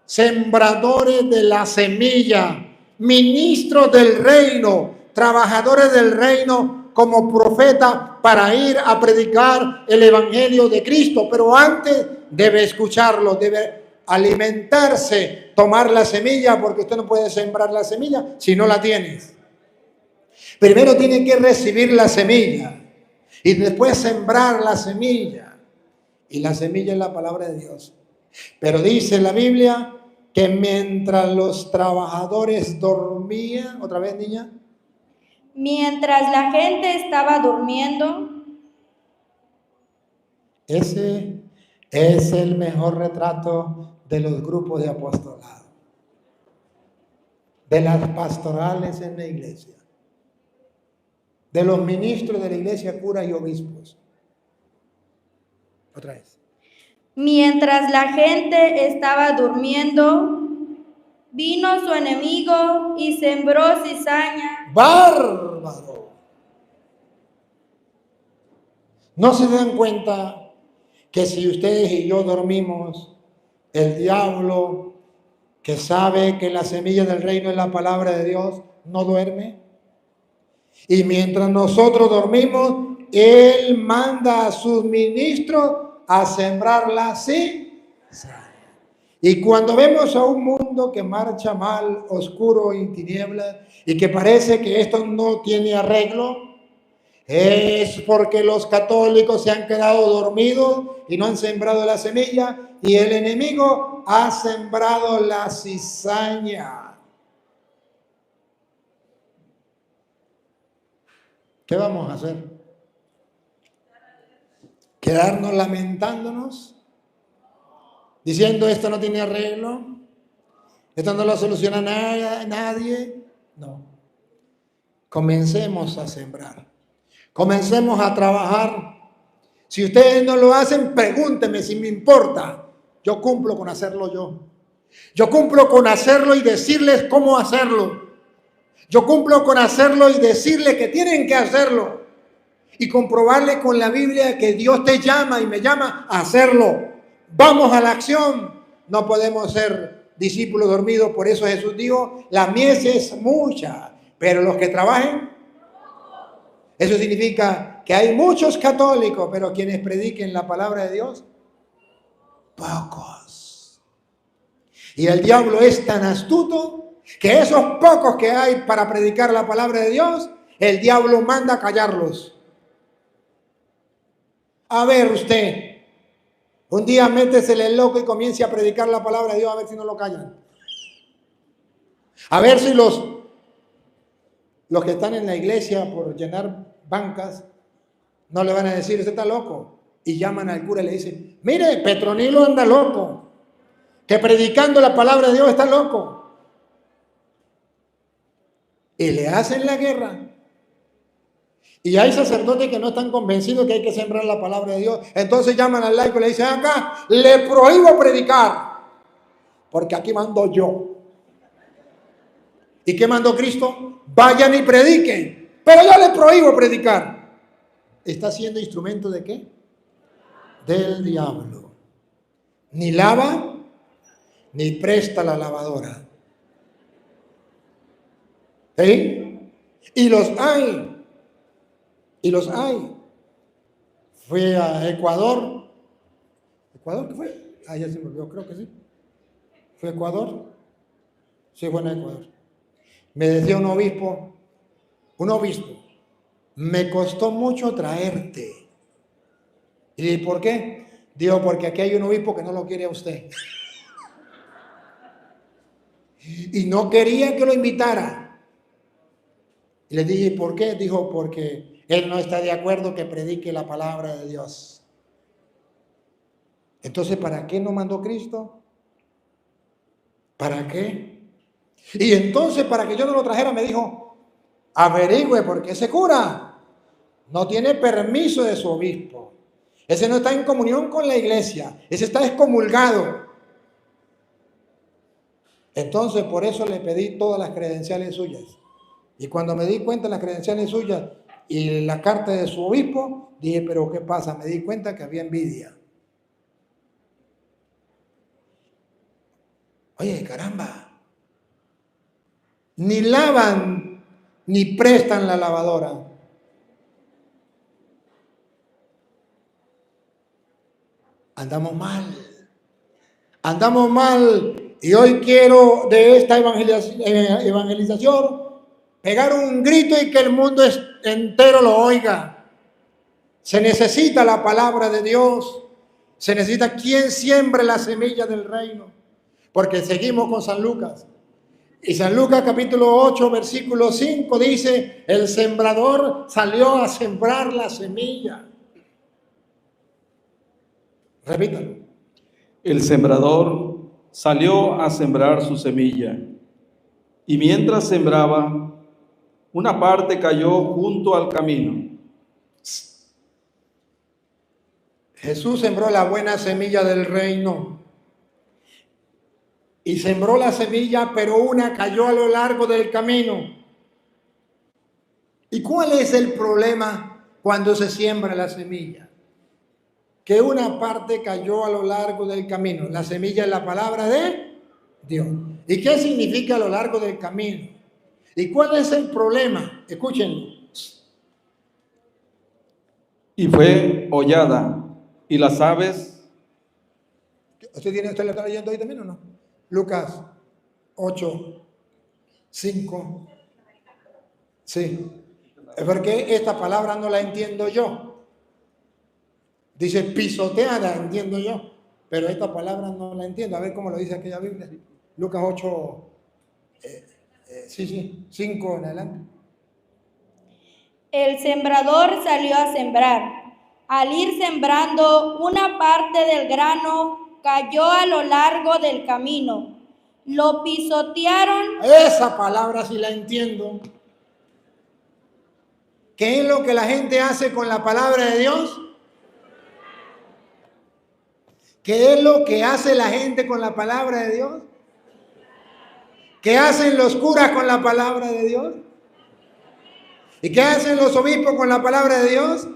sembradores de la semilla, ministros del reino, trabajadores del reino como profeta para ir a predicar el evangelio de Cristo. Pero antes debe escucharlo, debe alimentarse, tomar la semilla, porque usted no puede sembrar la semilla si no la tienes. Primero tiene que recibir la semilla y después sembrar la semilla. Y la semilla es la palabra de Dios. Pero dice la Biblia que mientras los trabajadores dormían, otra vez niña. Mientras la gente estaba durmiendo. Ese es el mejor retrato de los grupos de apostolado, de las pastorales en la iglesia, de los ministros de la iglesia, curas y obispos. Otra vez. Mientras la gente estaba durmiendo, vino su enemigo y sembró cizaña. ¡Bárbaro! ¿No se dan cuenta que si ustedes y yo dormimos, el diablo, que sabe que la semilla del reino es la palabra de Dios, no duerme? Y mientras nosotros dormimos, él manda a sus ministros a sembrar la cizaña. Y cuando vemos a un mundo que marcha mal, oscuro y tinieblas, y que parece que esto no tiene arreglo, es porque los católicos se han quedado dormidos y no han sembrado la semilla, y el enemigo ha sembrado la cizaña. ¿Qué vamos a hacer? ¿Quedarnos lamentándonos? Diciendo esto no tiene arreglo, esto no lo soluciona nadie. No. Comencemos a sembrar. Comencemos a trabajar. Si ustedes no lo hacen, pregúntenme si me importa. Yo cumplo con hacerlo yo. Yo cumplo con hacerlo y decirles cómo hacerlo. Yo cumplo con hacerlo y decirles que tienen que hacerlo. Y comprobarles con la Biblia que Dios te llama y me llama a hacerlo. Vamos a la acción. No podemos ser discípulos dormidos. Por eso Jesús dijo, la mies es mucha, pero los que trabajen. Eso significa que hay muchos católicos, pero quienes prediquen la palabra de Dios, pocos. Y el diablo es tan astuto que esos pocos que hay para predicar la palabra de Dios, el diablo manda a callarlos. A ver usted, un día métesele el loco y comience a predicar la palabra de Dios, a ver si no lo callan. A ver si los que están en la iglesia por llenar bancas no le van a decir, usted está loco. Y llaman al cura y le dicen, mire, Petronilo anda loco, que predicando la palabra de Dios está loco. Y le hacen la guerra. Y hay sacerdotes que no están convencidos que hay que sembrar la palabra de Dios. Entonces llaman al laico y le dicen, acá le prohíbo predicar, porque aquí mando yo. ¿Y qué mandó Cristo? Vayan y prediquen. Pero yo le prohíbo predicar. ¿Está siendo instrumento de qué? Del diablo. Ni lava, ni presta la lavadora. ¿Sí? Y los hay. Y los hay. Fui a Ecuador. ¿Ecuador qué fue? Ah, ya se me olvidó, creo que sí. ¿Fue Ecuador? Sí, fue en Ecuador. Me decía un obispo, me costó mucho traerte. ¿Y dije, por qué? Digo, porque aquí hay un obispo que no lo quiere a usted. Y no quería que lo invitara. Y le dije, ¿por qué? Dijo, porque él no está de acuerdo que predique la palabra de Dios. Entonces, ¿para qué nos mandó Cristo? ¿Para qué? Y entonces, para que yo no lo trajera, me dijo, averigüe, porque ese cura no tiene permiso de su obispo. Ese no está en comunión con la iglesia. Ese está excomulgado. Entonces, por eso le pedí todas las credenciales suyas. Y cuando me di cuenta de las credenciales suyas y la carta de su obispo, dije, pero ¿qué pasa? Me di cuenta que había envidia. Oye, caramba. Ni lavan, ni prestan la lavadora. Andamos mal. Andamos mal. Y hoy quiero de esta evangelización pegar un grito y que el mundo entero lo oiga. Se necesita la palabra de Dios. Se necesita quien siembre la semilla del reino. Porque seguimos con San Lucas. Y San Lucas capítulo 8 versículo 5 dice, el sembrador salió a sembrar la semilla. Repítalo. El sembrador salió a sembrar su semilla, y mientras sembraba, una parte cayó junto al camino. Jesús sembró la buena semilla del reino. Y sembró la semilla, pero una cayó a lo largo del camino. ¿Y cuál es el problema cuando se siembra la semilla? Que una parte cayó a lo largo del camino. La semilla es la palabra de Dios. ¿Y qué significa a lo largo del camino? ¿Y cuál es el problema? Escúchenlo. Y fue hollada, y las aves. ¿Usted lo está leyendo ahí también o no? Lucas 8, 5. Sí. Es porque esta palabra no la entiendo yo. Dice pisoteada, entiendo yo. Pero esta palabra no la entiendo. A ver cómo lo dice aquella Biblia. Lucas 8, 5 en adelante. El sembrador salió a sembrar. Al ir sembrando, una parte del grano cayó a lo largo del camino. Lo pisotearon. Esa palabra sí la entiendo. ¿Qué es lo que la gente hace con la palabra de Dios? ¿Qué es lo que hace la gente con la palabra de Dios? ¿Qué hacen los curas con la palabra de Dios? ¿Y qué hacen los obispos con la palabra de Dios?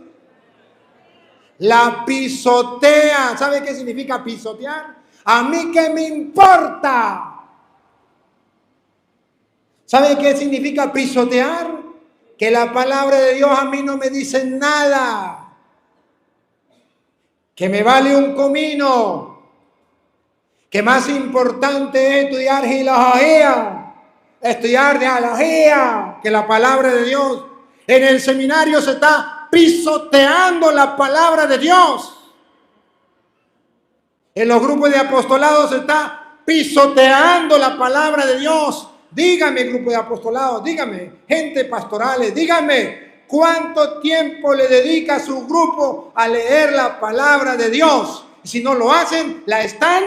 La pisotea. ¿Sabe qué significa pisotear? ¿A mí qué me importa? ¿Sabe qué significa pisotear? Que la palabra de Dios a mí no me dice nada. Que me vale un comino. Que más importante es estudiar geología, estudiar geología, que la palabra de Dios. En el seminario se está pisoteando la palabra de Dios. En los grupos de apostolado se está pisoteando la palabra de Dios. Dígame, grupo de apostolado, dígame, gente pastorales, dígame, ¿cuánto tiempo le dedica su grupo a leer la palabra de Dios? Si no lo hacen, la están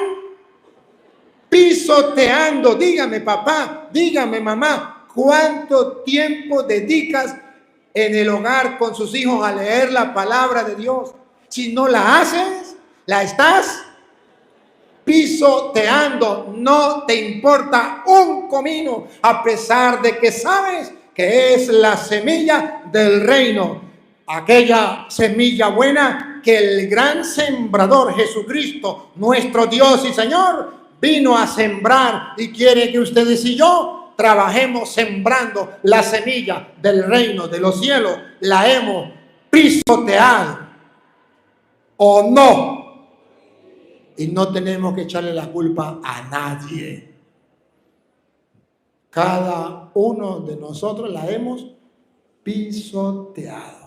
pisoteando. Dígame, papá, dígame, mamá, ¿cuánto tiempo dedicas en el hogar con sus hijos a leer la palabra de Dios? Si no la haces, la estás pisoteando. No te importa un comino, a pesar de que sabes que es la semilla del reino. Aquella semilla buena que el gran sembrador Jesucristo, nuestro Dios y Señor, vino a sembrar, y quiere que ustedes y yo trabajemos sembrando la semilla del reino de los cielos. La hemos pisoteado, ¿o no? Y no tenemos que echarle la culpa a nadie. Cada uno de nosotros la hemos pisoteado.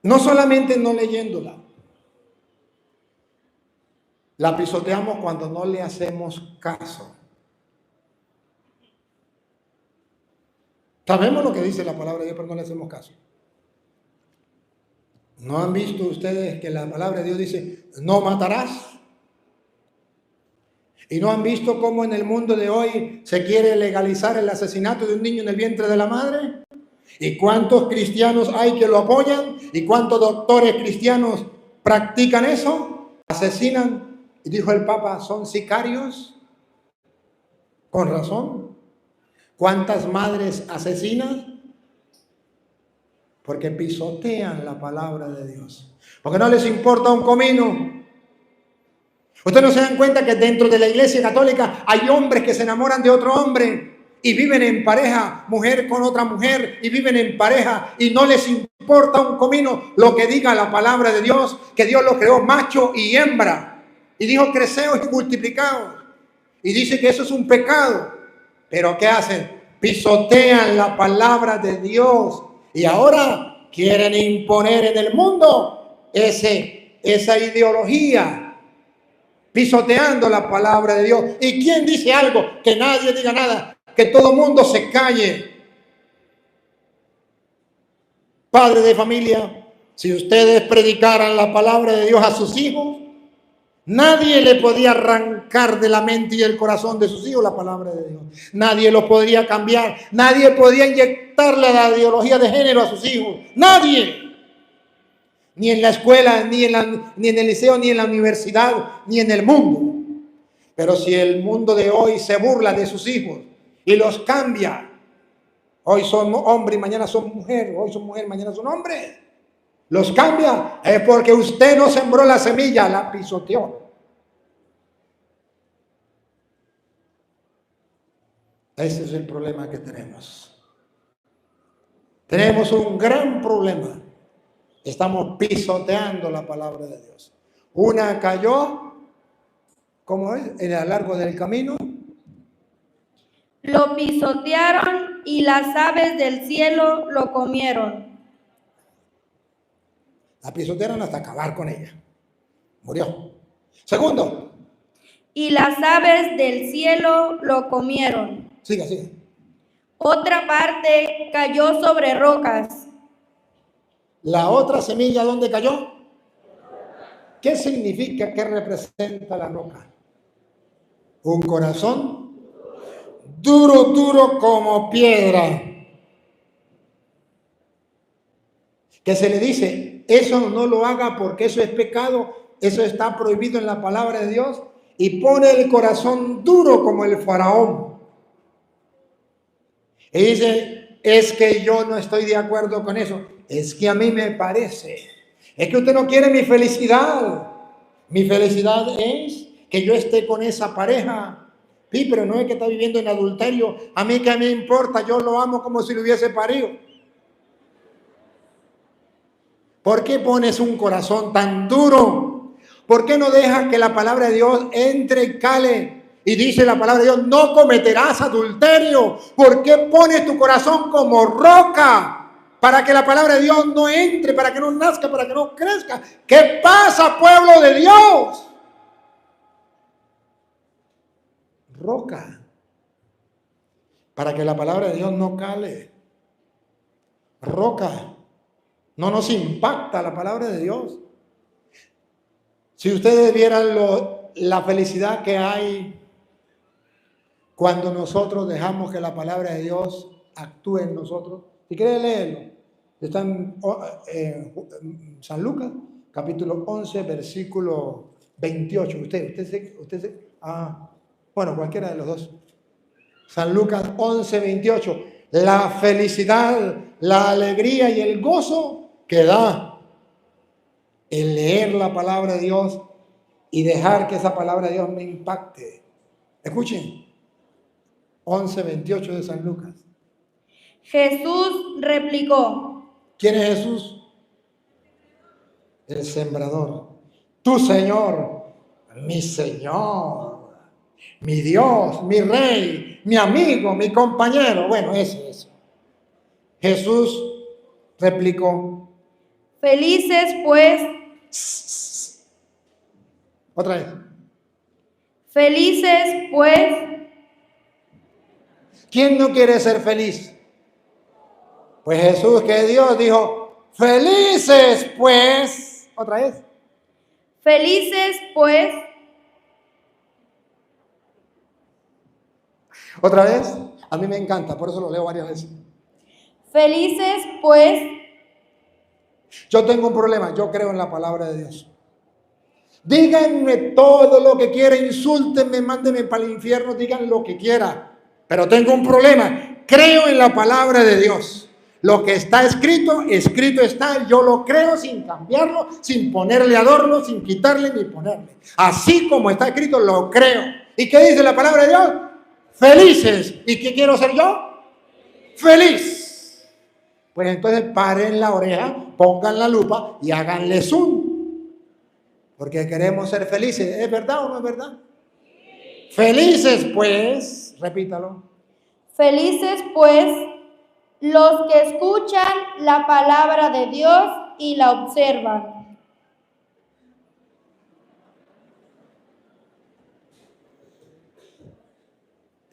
No solamente no leyéndola, la pisoteamos cuando no le hacemos caso. Sabemos lo que dice la palabra de Dios, pero no le hacemos caso. ¿No han visto ustedes que la palabra de Dios dice, no matarás? ¿Y no han visto cómo en el mundo de hoy se quiere legalizar el asesinato de un niño en el vientre de la madre? ¿Y cuántos cristianos hay que lo apoyan? ¿Y cuántos doctores cristianos practican eso? Asesinan. Y dijo el Papa, son sicarios. Con razón. ¿Cuántas madres asesinan? Porque pisotean la palabra de Dios. Porque no les importa un comino. Ustedes no se dan cuenta que dentro de la Iglesia Católica hay hombres que se enamoran de otro hombre y viven en pareja, mujer con otra mujer, y viven en pareja y no les importa un comino lo que diga la palabra de Dios, que Dios los creó macho y hembra. Y dijo, creceos y multiplicaos. Y dice que eso es un pecado. Pero ¿qué hacen? Pisotean la palabra de Dios. Y ahora quieren imponer en el mundo esa ideología, pisoteando la palabra de Dios. ¿Y quién dice algo? Que nadie diga nada, que todo mundo se calle. Padre de familia, si ustedes predicaran la palabra de Dios a sus hijos, nadie le podía arrancar de la mente y el corazón de sus hijos la palabra de Dios. Nadie lo podría cambiar. Nadie podía inyectarle la ideología de género a sus hijos. Nadie. Ni en la escuela, ni en el liceo, ni en la universidad, ni en el mundo. Pero si el mundo de hoy se burla de sus hijos y los cambia, hoy son hombre y mañana son mujer, hoy son mujer, mañana son hombre, los cambia, es porque usted no sembró la semilla, la pisoteó. Ese es el problema que tenemos. Tenemos un gran problema. Estamos pisoteando la palabra de Dios. Una cayó, ¿cómo es? En el largo del camino. Lo pisotearon y las aves del cielo lo comieron. La pisotearon hasta acabar con ella. Murió. Segundo. Y las aves del cielo lo comieron. Siga. Otra parte cayó sobre rocas. La otra semilla, ¿dónde cayó? ¿Qué significa? ¿Qué representa la roca? Un corazón duro como piedra. Que se le dice, eso no lo haga porque eso es pecado, eso está prohibido en la palabra de Dios. Y pone el corazón duro como el faraón. Y dice, es que yo no estoy de acuerdo con eso. Es que a mí me parece. Es que usted no quiere mi felicidad. Mi felicidad es que yo esté con esa pareja. Sí, pero no es que está viviendo en adulterio. A mí que me importa, yo lo amo como si lo hubiese parido. ¿Por qué pones un corazón tan duro? ¿Por qué no dejas que la palabra de Dios entre y cale? Y dice la palabra de Dios, no cometerás adulterio. ¿Por qué pones tu corazón como roca? Para que la palabra de Dios no entre, para que no nazca, para que no crezca. ¿Qué pasa, pueblo de Dios? Roca. Para que la palabra de Dios no cale. Roca. No nos impacta la palabra de Dios. Si ustedes vieran la felicidad que hay cuando nosotros dejamos que la palabra de Dios actúe en nosotros. Si quieren leerlo, está en San Lucas, capítulo 11, versículo 28. Bueno, cualquiera de los dos. San Lucas 11, 28. La felicidad, la alegría y el gozo que da el leer la palabra de Dios y dejar que esa palabra de Dios me impacte. Escuchen, 11, 28 de San Lucas. Jesús replicó: ¿Quién es Jesús? El sembrador. Tu Señor, mi Señor, mi Dios, mi Rey, mi amigo, mi compañero. Bueno, eso. Jesús replicó. Felices pues. Otra vez. Felices pues. ¿Quién no quiere ser feliz? Pues Jesús, que es Dios, dijo, felices pues. Otra vez. Felices pues. Otra vez. A mí me encanta, por eso lo leo varias veces. Felices pues. Yo tengo un problema, yo creo en la palabra de Dios. Díganme todo lo que quiera, insúltenme, mándenme para el infierno, digan lo que quiera. Pero tengo un problema, creo en la palabra de Dios. Lo que está escrito, escrito está, yo lo creo sin cambiarlo, sin ponerle adorno, sin quitarle ni ponerle. Así como está escrito, lo creo. ¿Y qué dice la palabra de Dios? Felices. ¿Y qué quiero ser yo? Feliz. Pues entonces paren la oreja, pongan la lupa y háganle zoom. Porque queremos ser felices. ¿Es verdad o no es verdad? Felices pues, repítalo. Felices pues los que escuchan la palabra de Dios y la observan.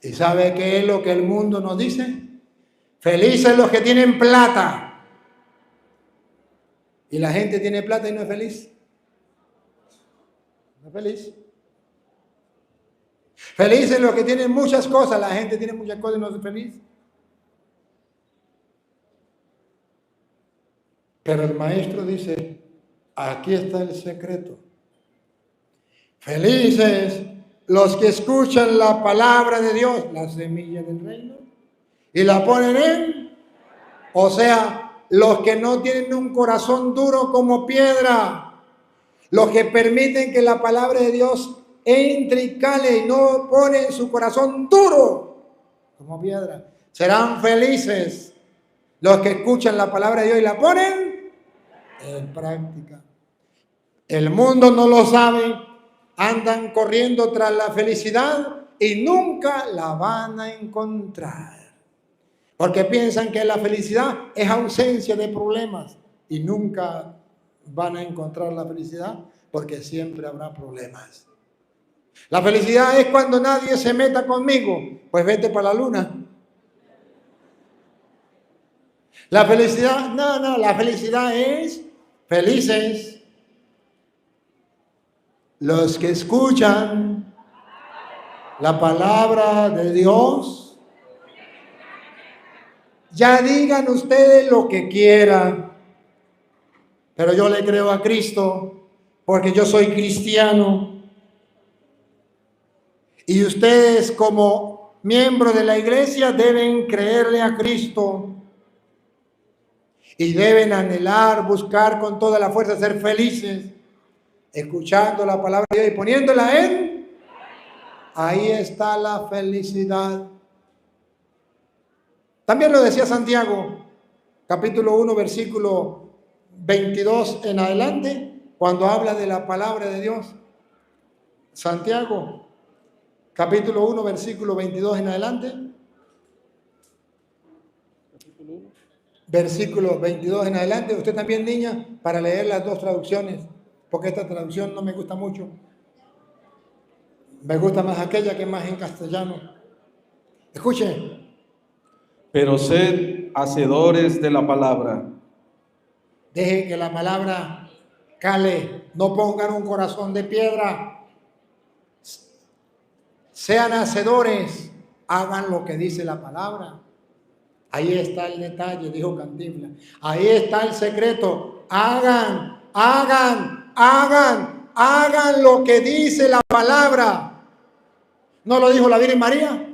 ¿Y sabe qué es lo que el mundo nos dice? Felices los que tienen plata. ¿Y la gente tiene plata y no es feliz? No es feliz. Felices los que tienen muchas cosas. La gente tiene muchas cosas y no es feliz. Pero el maestro dice, aquí está el secreto. Felices los que escuchan la palabra de Dios, la semilla del reino, y la ponen en, o sea, los que no tienen un corazón duro como piedra, los que permiten que la palabra de Dios entre y cale y no ponen su corazón duro como piedra, serán felices los que escuchan la palabra de Dios y la ponen en práctica. El mundo no lo sabe, andan corriendo tras la felicidad y nunca la van a encontrar. Porque piensan que la felicidad es ausencia de problemas y nunca van a encontrar la felicidad porque siempre habrá problemas. La felicidad es cuando nadie se meta conmigo, pues vete para la luna. La felicidad, no, la felicidad es felices los que escuchan la palabra de Dios. Ya digan ustedes lo que quieran, pero yo le creo a Cristo porque yo soy cristiano. Y ustedes como miembros de la iglesia deben creerle a Cristo y deben anhelar, buscar con toda la fuerza ser felices, escuchando la palabra de Dios y poniéndola en. Ahí está la felicidad. También lo decía Santiago, capítulo 1, versículo 22 en adelante, cuando habla de la palabra de Dios. Santiago, capítulo 1, versículo 22 en adelante. Versículo 22 en adelante. Usted también, niña, para leer las dos traducciones, porque esta traducción no me gusta mucho. Me gusta más aquella que es más en castellano. Escuche. Pero sed hacedores de la palabra. Deje que la palabra cale, no pongan un corazón de piedra. Sean hacedores, hagan lo que dice la palabra. Ahí está el detalle, dijo Cantinflas. Ahí está el secreto. Hagan hagan lo que dice la palabra. ¿No lo dijo la Virgen María?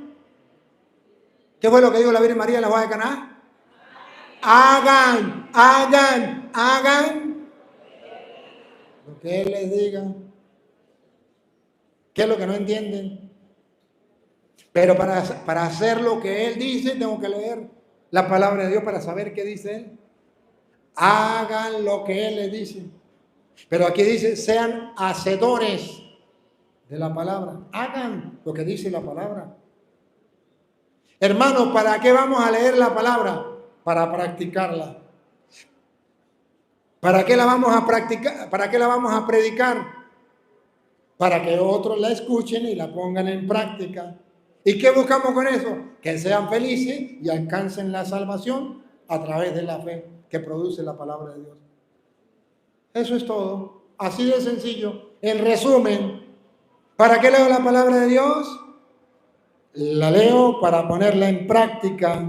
¿Qué fue lo que dijo la Virgen María en la boda de Caná? Hagan lo que Él les diga. ¿Qué es lo que no entienden? Pero para hacer lo que Él dice, tengo que leer la palabra de Dios para saber qué dice Él. Hagan lo que Él les dice. Pero aquí dice, sean hacedores de la palabra. Hagan lo que dice la palabra. Hermanos, ¿para qué vamos a leer la palabra? Para practicarla. ¿Para qué la vamos a practicar? ¿Para qué la vamos a predicar? Para que otros la escuchen y la pongan en práctica. ¿Y qué buscamos con eso? Que sean felices y alcancen la salvación a través de la fe que produce la palabra de Dios. Eso es todo. Así de sencillo. En resumen, ¿para qué leo la palabra de Dios? La leo para ponerla en práctica.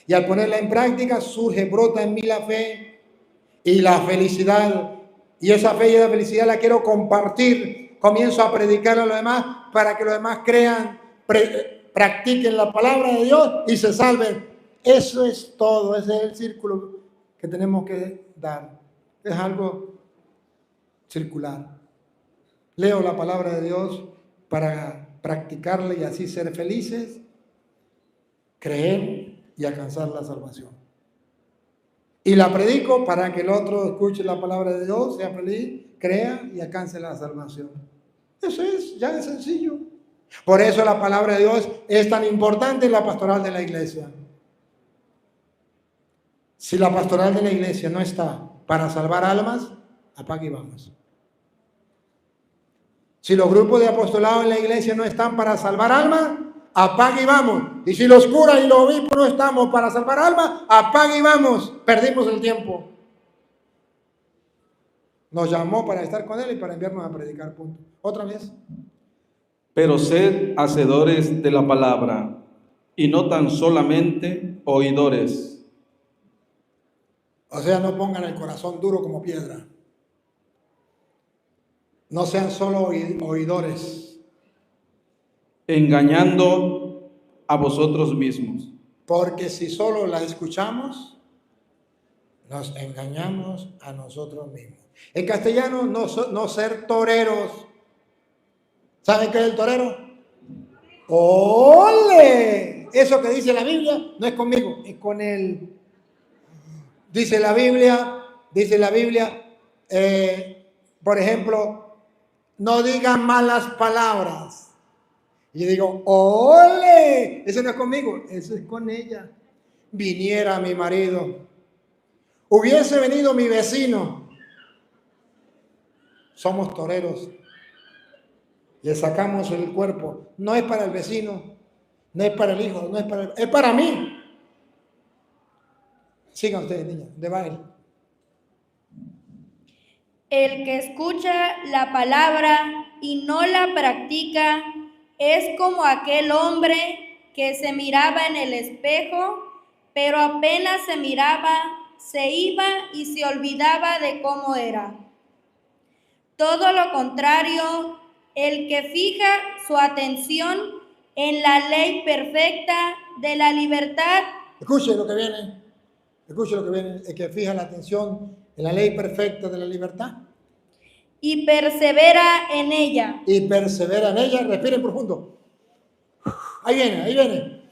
Y al ponerla en práctica brota en mí la fe y la felicidad. Y esa fe y esa felicidad la quiero compartir. Comienzo a predicar a los demás para que los demás crean, practiquen la palabra de Dios y se salven. Eso es todo. Ese es el círculo que tenemos que dar. Es algo circular. Leo la palabra de Dios para practicarla y así ser felices, creer y alcanzar la salvación. Y la predico para que el otro escuche la palabra de Dios, sea feliz, crea y alcance la salvación. Eso es, ya es sencillo. Por eso la palabra de Dios es tan importante en la pastoral de la iglesia. Si la pastoral de la iglesia no está para salvar almas, apaga y vamos. Si los grupos de apostolado en la iglesia no están para salvar almas, apaga y vamos. Y si los curas y los obispos no estamos para salvar almas, apaga y vamos. Perdimos el tiempo. Nos llamó para estar con Él y para enviarnos a predicar, punto. Otra vez. Pero sed hacedores de la palabra, y no tan solamente oidores. O sea, no pongan el corazón duro como piedra. No sean solo oidores. Engañando a vosotros mismos. Porque si solo la escuchamos, nos engañamos a nosotros mismos. En castellano, no ser toreros. ¿Saben qué es el torero? ¡Ole! Eso que dice la Biblia no es conmigo, es con él. Dice la Biblia, por ejemplo, no digan malas palabras. Y yo digo, ¡ole! Eso no es conmigo, eso es con ella. Viniera mi marido, hubiese venido mi vecino. Somos toreros. Le sacamos el cuerpo. No es para el vecino, no es para el hijo, es para mí. Sigan ustedes, niñas, ¿dónde va él? El que escucha la palabra y no la practica es como aquel hombre que se miraba en el espejo, pero apenas se miraba, se iba y se olvidaba de cómo era. Todo lo contrario, el que fija su atención en la ley perfecta de la libertad. Escuche lo que viene. El que fija la atención en la ley perfecta de la libertad. Y persevera en ella. Respiren profundo. Ahí viene.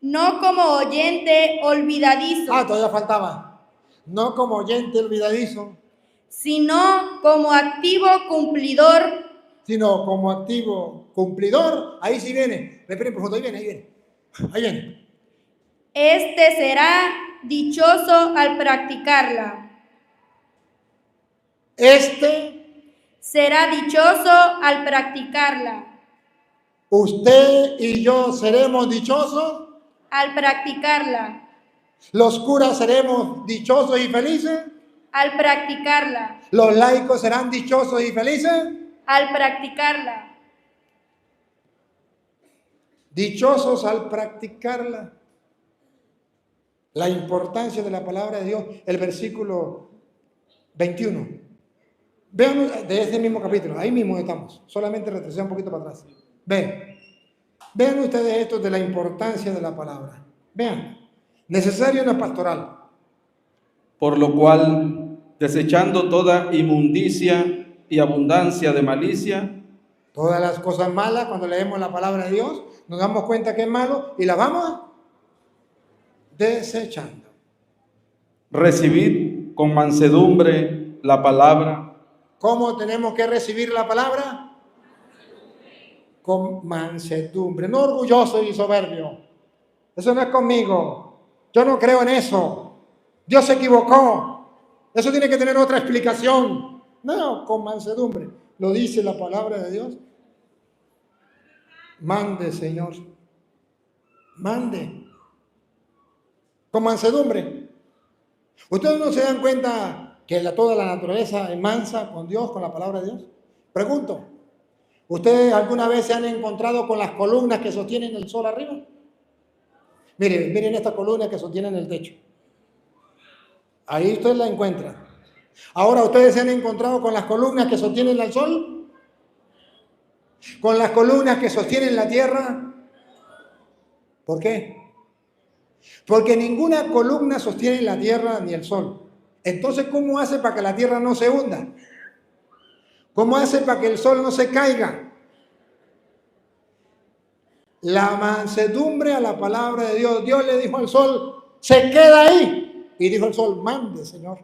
No como oyente olvidadizo. Todavía faltaba. No como oyente olvidadizo. Sino como activo cumplidor. Ahí sí viene. Respiren profundo. Ahí viene. Este será dichoso al practicarla. Será dichoso al practicarla. Usted y yo seremos dichosos al practicarla. Los curas seremos dichosos y felices al practicarla. Los laicos serán dichosos y felices al practicarla. Dichosos al practicarla. La importancia de la palabra de Dios. El versículo 21. Vean de ese mismo capítulo, ahí mismo estamos, solamente retroceda un poquito para atrás. Vean ustedes esto de la importancia de la palabra. Vean, necesario en la pastoral. Por lo cual, desechando toda inmundicia y abundancia de malicia, Todas las cosas malas, cuando leemos la palabra de Dios, nos damos cuenta que es malo y la vamos desechando. recibid con mansedumbre la palabra, ¿Cómo tenemos que recibir la palabra? Con mansedumbre, no orgulloso y soberbio. Eso no es conmigo. Yo no creo en eso. Dios se equivocó. Eso tiene que tener otra explicación. No, con mansedumbre. Lo dice la palabra de Dios. Mande, Señor. Mande. Con mansedumbre. ¿Ustedes no se dan cuenta que toda la naturaleza es mansa con Dios, con la palabra de Dios? Pregunto. ¿Ustedes alguna vez se han encontrado con las columnas que sostienen el sol arriba? Miren esta columna que sostienen el techo. Ahí usted la encuentra. Ahora, ¿ustedes se han encontrado con las columnas que sostienen el sol? ¿Con las columnas que sostienen la tierra? ¿Por qué? Porque ninguna columna sostiene la tierra ni el sol. Entonces, ¿cómo hace para que la tierra no se hunda? ¿Cómo hace para que el sol no se caiga? La mansedumbre a la palabra de Dios. Dios le dijo al sol, se queda ahí. Y dijo el sol, mande, Señor.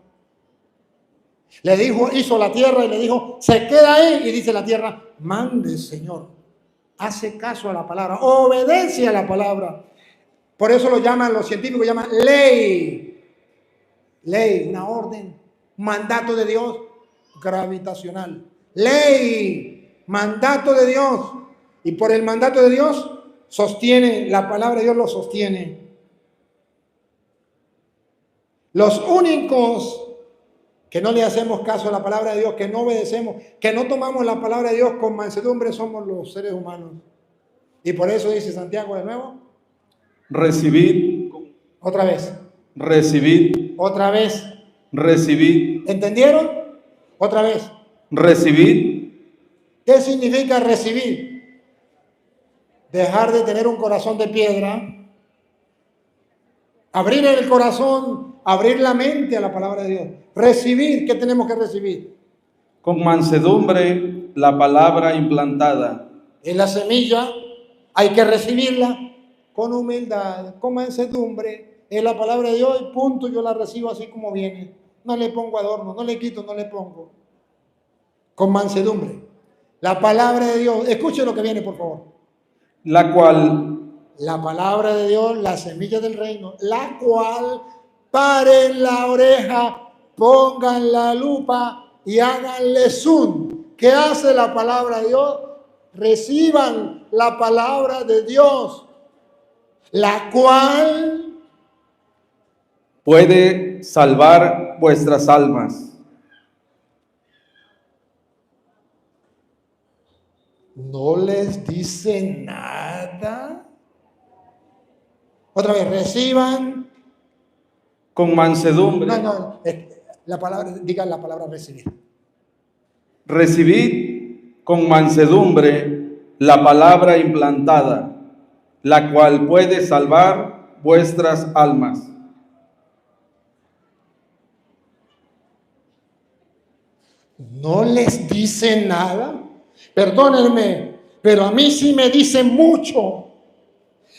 Le dijo, hizo la tierra y le dijo, se queda ahí. Y dice la tierra, mande, Señor. Hace caso a la palabra, obedece a la palabra. Por eso lo llaman, los científicos llaman ley. Ley, una orden, un mandato de Dios gravitacional. Ley, mandato de Dios. Y por el mandato de Dios sostiene, la palabra de Dios lo sostiene. Los únicos que no le hacemos caso a la palabra de Dios, que no obedecemos, que no tomamos la palabra de Dios con mansedumbre, somos los seres humanos. Y por eso dice Santiago de nuevo. recibid, Otra vez. recibid, Otra vez. recibid, ¿Entendieron? Otra vez. recibid, ¿Qué significa recibir? Dejar de tener un corazón de piedra, abrir el corazón, abrir la mente a la palabra de Dios. Recibir, ¿qué tenemos que recibir? con mansedumbre la palabra implantada, En la semilla hay que recibirla con humildad, con mansedumbre. Es la palabra de Dios y punto, yo la recibo así como viene. No le pongo adorno, no le quito, no le pongo. Con mansedumbre. La palabra de Dios, escuche lo que viene, por favor. la cual, La palabra de Dios, la semilla del reino, la cual paren la oreja, pongan la lupa y háganle zoom. ¿Qué hace la palabra de Dios? Reciban la palabra de Dios, la cual puede salvar vuestras almas. no les dice nada. Otra vez, reciban. Con mansedumbre. No, la palabra, digan la palabra recibir. Recibid con mansedumbre la palabra implantada, la cual puede salvar vuestras almas. No les dice nada. Perdónenme, pero a mí sí me dice mucho.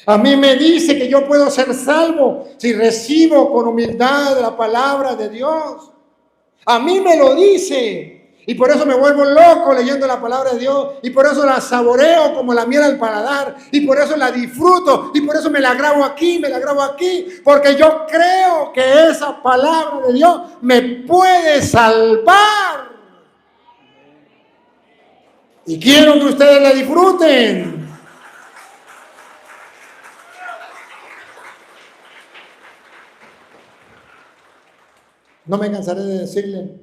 A mí me dice que yo puedo ser salvo si recibo con humildad la palabra de Dios. A mí me lo dice. Y por eso me vuelvo loco leyendo la palabra de Dios. Y por eso la saboreo como la miel al paladar. Y por eso la disfruto. Y por eso me la grabo aquí, Porque yo creo que esa palabra de Dios me puede salvar. Y quiero que ustedes la disfruten. No me cansaré de decirle.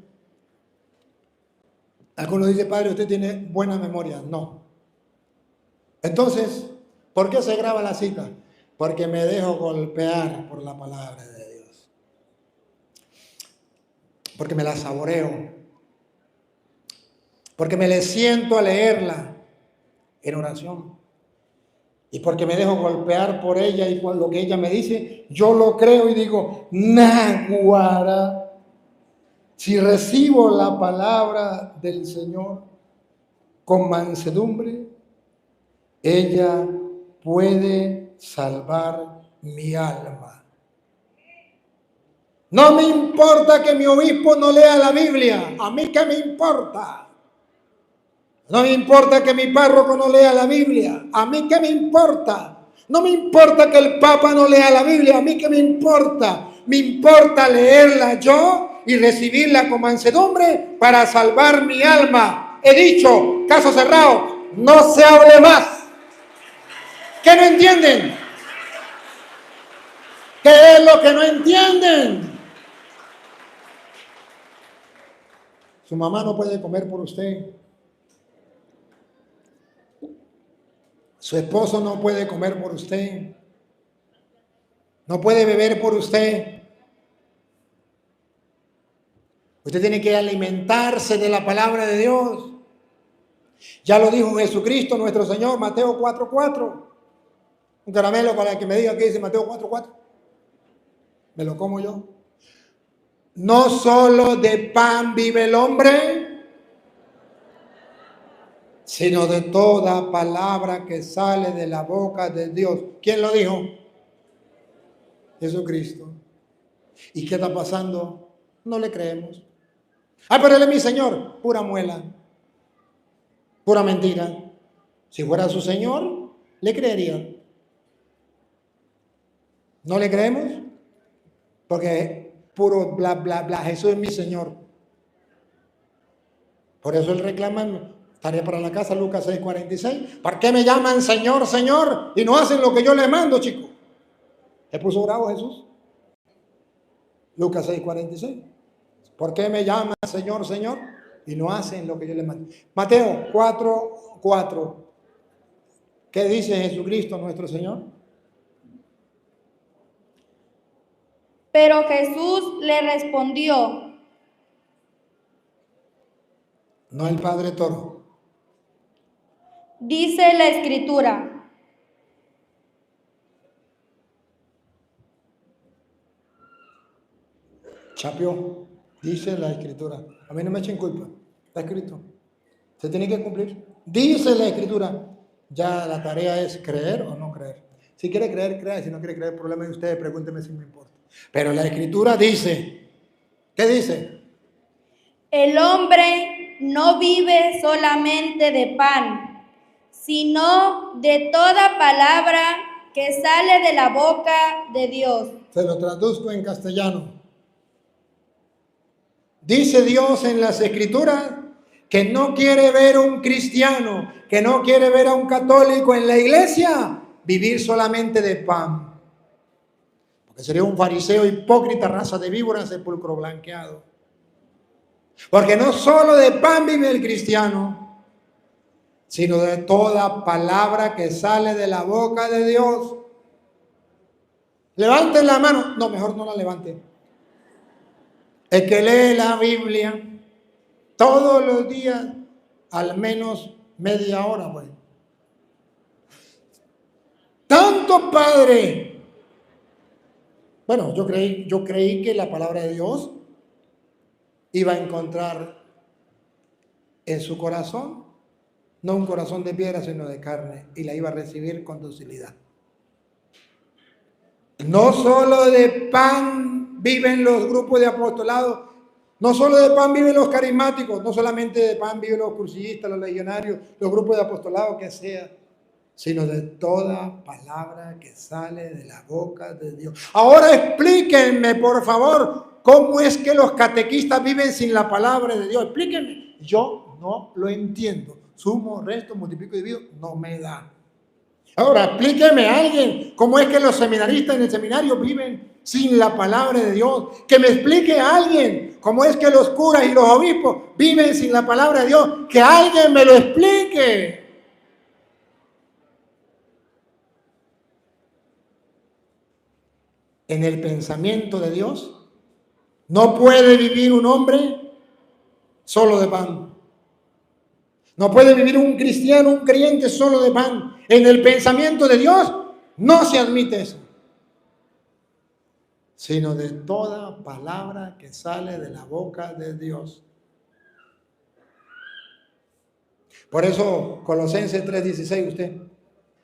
Algunos dicen, padre, usted tiene buena memoria. No. Entonces, ¿por qué se graba la cita? Porque me dejo golpear por la palabra de Dios. porque me la saboreo, porque me le siento a leerla en oración y porque me dejo golpear por ella y por lo que ella me dice, yo lo creo y digo, naguara, si recibo la palabra del Señor con mansedumbre, ella puede salvar mi alma. No me importa que mi obispo no lea la Biblia. ¿A mí qué me importa? No me importa que mi párroco no lea la Biblia. ¿A mí qué me importa? No me importa que el Papa no lea la Biblia. ¿A mí qué me importa? Me importa leerla yo y recibirla con mansedumbre para salvar mi alma. He dicho, caso cerrado, no se hable más. ¿Qué no entienden? ¿Qué es lo que no entienden? Su mamá no puede comer por usted. Su esposo no puede comer por usted. No puede beber por usted. Usted tiene que alimentarse de la palabra de Dios. Ya lo dijo Jesucristo, nuestro Señor, Mateo 4:4. Un caramelo para el que me diga qué dice Mateo 4:4. Me lo como yo. No solo de pan vive el hombre, sino de toda palabra que sale de la boca de Dios. ¿Quién lo dijo? Jesucristo. ¿Y qué está pasando? No le creemos. Ah, pero él es mi Señor. Pura muela. Pura mentira. Si fuera su Señor, le creería. ¿No le creemos? Porque puro bla, bla, bla. Jesús es mi Señor. Por eso él reclama tarea para la casa, Lucas 6:46. ¿Por qué me llaman Señor, Señor? Y no hacen lo que yo les mando, chicos. ¿Se puso bravo Jesús? Lucas 6:46. ¿Por qué me llaman Señor, Señor? Y no hacen lo que yo les mando. Mateo 4:4. ¿Qué dice Jesucristo nuestro Señor? Pero Jesús le respondió. No el Padre Toro. Dice la Escritura. Chapio, dice la Escritura. A mí no me echen culpa. Está escrito. Se tiene que cumplir. Dice la Escritura. Ya la tarea es creer o no creer. Si quiere creer, crea. Si no quiere creer, el problema de ustedes. Pregúnteme si me importa. Pero la Escritura dice. ¿Qué dice? El hombre no vive solamente de pan, sino de toda palabra que sale de la boca de Dios. Se lo traduzco en castellano. Dice Dios en las Escrituras que no quiere ver a un cristiano, que no quiere ver a un católico en la iglesia vivir solamente de pan. Porque sería un fariseo hipócrita, raza de víbora, sepulcro blanqueado. Porque no solo de pan vive el cristiano, sino de toda palabra que sale de la boca de Dios. Levanten la mano. No, mejor no la levanten. El que lee la Biblia todos los días, al menos media hora, pues. Tanto Padre. Bueno, yo creí que la palabra de Dios iba a encontrar en su corazón, no un corazón de piedra, sino de carne, y la iba a recibir con docilidad. No solo de pan viven los grupos de apostolado, no solo de pan viven los carismáticos, no solamente de pan viven los cursillistas, los legionarios, los grupos de apostolado que sea, sino de toda palabra que sale de la boca de Dios. Ahora explíquenme, por favor, cómo es que los catequistas viven sin la palabra de Dios. Explíquenme. Yo no lo entiendo. Sumo, resto, multiplico y divido, no me da. Ahora, explíqueme a alguien cómo es que los seminaristas en el seminario viven sin la palabra de Dios. Que me explique a alguien cómo es que los curas y los obispos viven sin la palabra de Dios. Que alguien me lo explique. En el pensamiento de Dios No puede vivir un hombre solo de pan. No puede vivir un cristiano, un creyente solo de pan. En el pensamiento de Dios no se admite eso, sino de toda palabra que sale de la boca de Dios. Por eso, Colosenses 3:16,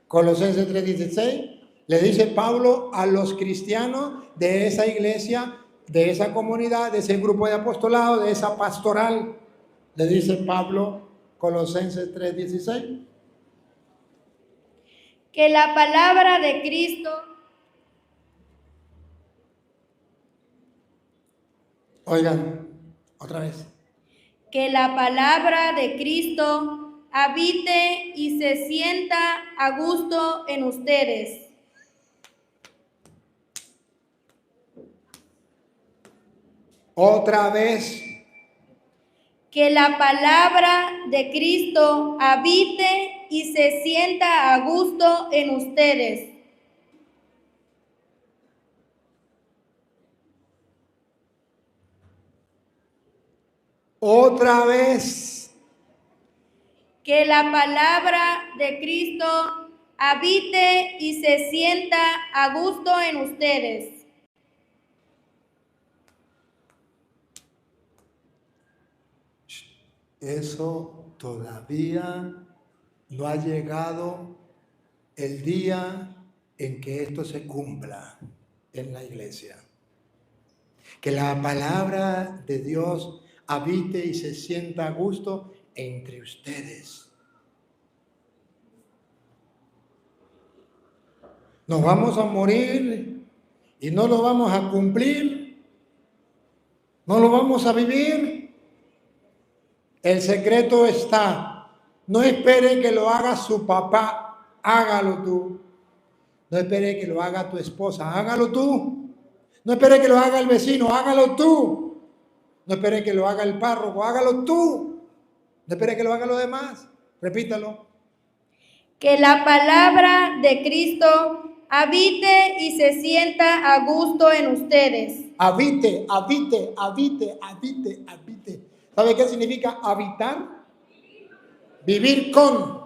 Colosenses 3:16, le dice Pablo a los cristianos de esa iglesia, de esa comunidad, de ese grupo de apostolado, de esa pastoral, le dice Pablo, Colosenses 3:16. Que la palabra de Cristo Oigan, otra vez. que la palabra de Cristo habite y se sienta a gusto en ustedes. Otra vez. Que la palabra de Cristo habite y se sienta a gusto en ustedes. Otra vez. Que la palabra de Cristo habite y se sienta a gusto en ustedes. Eso todavía no ha llegado el día en que esto se cumpla en la iglesia. Que la palabra de Dios habite y se sienta a gusto entre ustedes. Nos vamos a morir y no lo vamos a cumplir, no lo vamos a vivir. El secreto está. No espere que lo haga su papá, hágalo tú. No espere que lo haga tu esposa, hágalo tú. No espere que lo haga el vecino, hágalo tú. No espere que lo haga el párroco, hágalo tú. No espere que lo hagan los demás. Repítalo. Que la palabra de Cristo habite y se sienta a gusto en ustedes. Habite, habite, habite, habite, habite. ¿Sabe qué significa habitar? Vivir con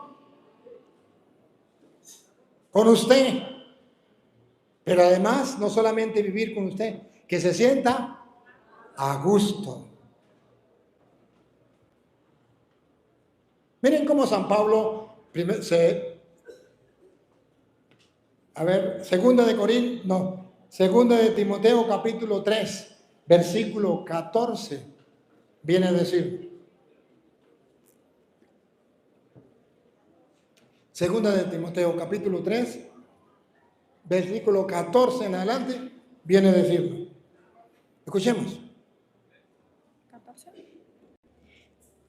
usted. Pero además, no solamente vivir con usted, que se sienta a gusto. Miren cómo San Pablo, segunda de Timoteo capítulo 3, versículo 14, viene a decir. Segunda de Timoteo capítulo 3, versículo 14 en adelante, viene a decirlo. Escuchemos.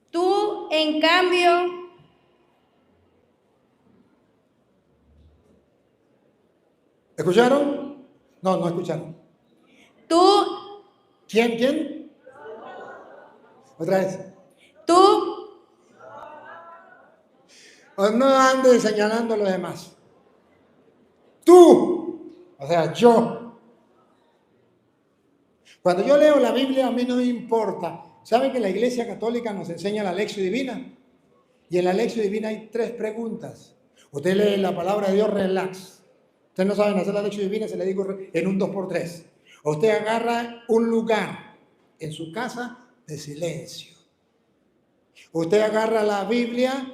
Tú, en cambio, ¿escucharon? No, no escucharon. tú, ¿Quién? Otra vez. tú, No andes señalando a los demás. Tú, o sea, yo. Cuando yo leo la Biblia, a mí no me importa. ¿Saben que la Iglesia Católica nos enseña la Lección Divina? Y en la Lección Divina hay 3 preguntas. Usted lee la palabra de Dios, relax. Ustedes no saben hacer la Lección Divina, se le digo en un 2x3. Usted agarra un lugar en su casa de silencio. Usted agarra la Biblia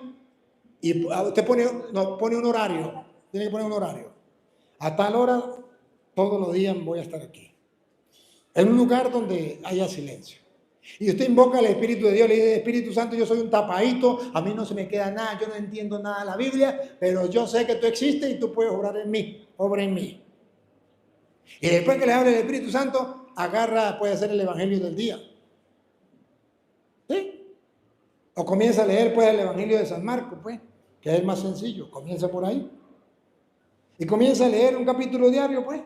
y usted pone un horario. Tiene que poner un horario. A tal hora, todos los días voy a estar aquí. En un lugar donde haya silencio. Y usted invoca al Espíritu de Dios, le dice: Espíritu Santo, yo soy un tapadito, a mí no se me queda nada, yo no entiendo nada de la Biblia, pero yo sé que tú existes y tú puedes obrar en mí, obra en mí. Y después que le hable el Espíritu Santo, puede hacer el Evangelio del día. ¿Sí? O comienza a leer pues el Evangelio de San Marcos, pues, que es más sencillo, comienza por ahí. Y comienza a leer un capítulo diario, pues.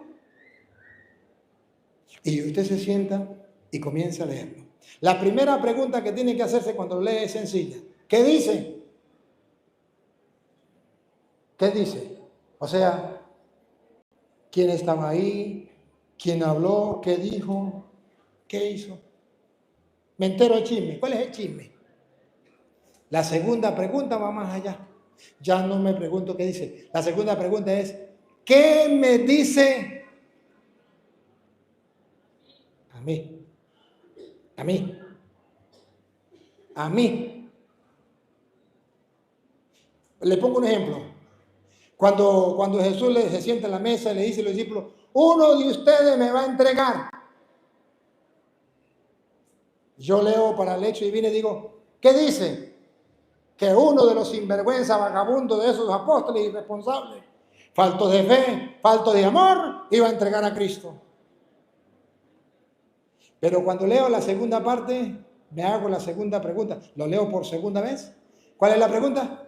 Y usted se sienta y comienza a leerlo. La primera pregunta que tiene que hacerse cuando lo lee es sencilla. ¿Qué dice? ¿Qué dice? O sea, ¿quién estaba ahí? ¿Quién habló? ¿Qué dijo? ¿Qué hizo? Me entero el chisme. ¿Cuál es el chisme? La segunda pregunta va más allá. Ya no me pregunto qué dice. La segunda pregunta es, ¿qué me dice a mí? A mí. A mí. Le pongo un ejemplo. Cuando Jesús se sienta en la mesa y le dice a los discípulos, uno de ustedes me va a entregar. Yo leo para el hecho divino y digo, ¿qué dice? Que uno de los sinvergüenza vagabundos de esos apóstoles irresponsables, faltos de fe, faltos de amor, iba a entregar a Cristo. Pero cuando leo la segunda parte, me hago la segunda pregunta. Lo leo por segunda vez. ¿Cuál es la pregunta?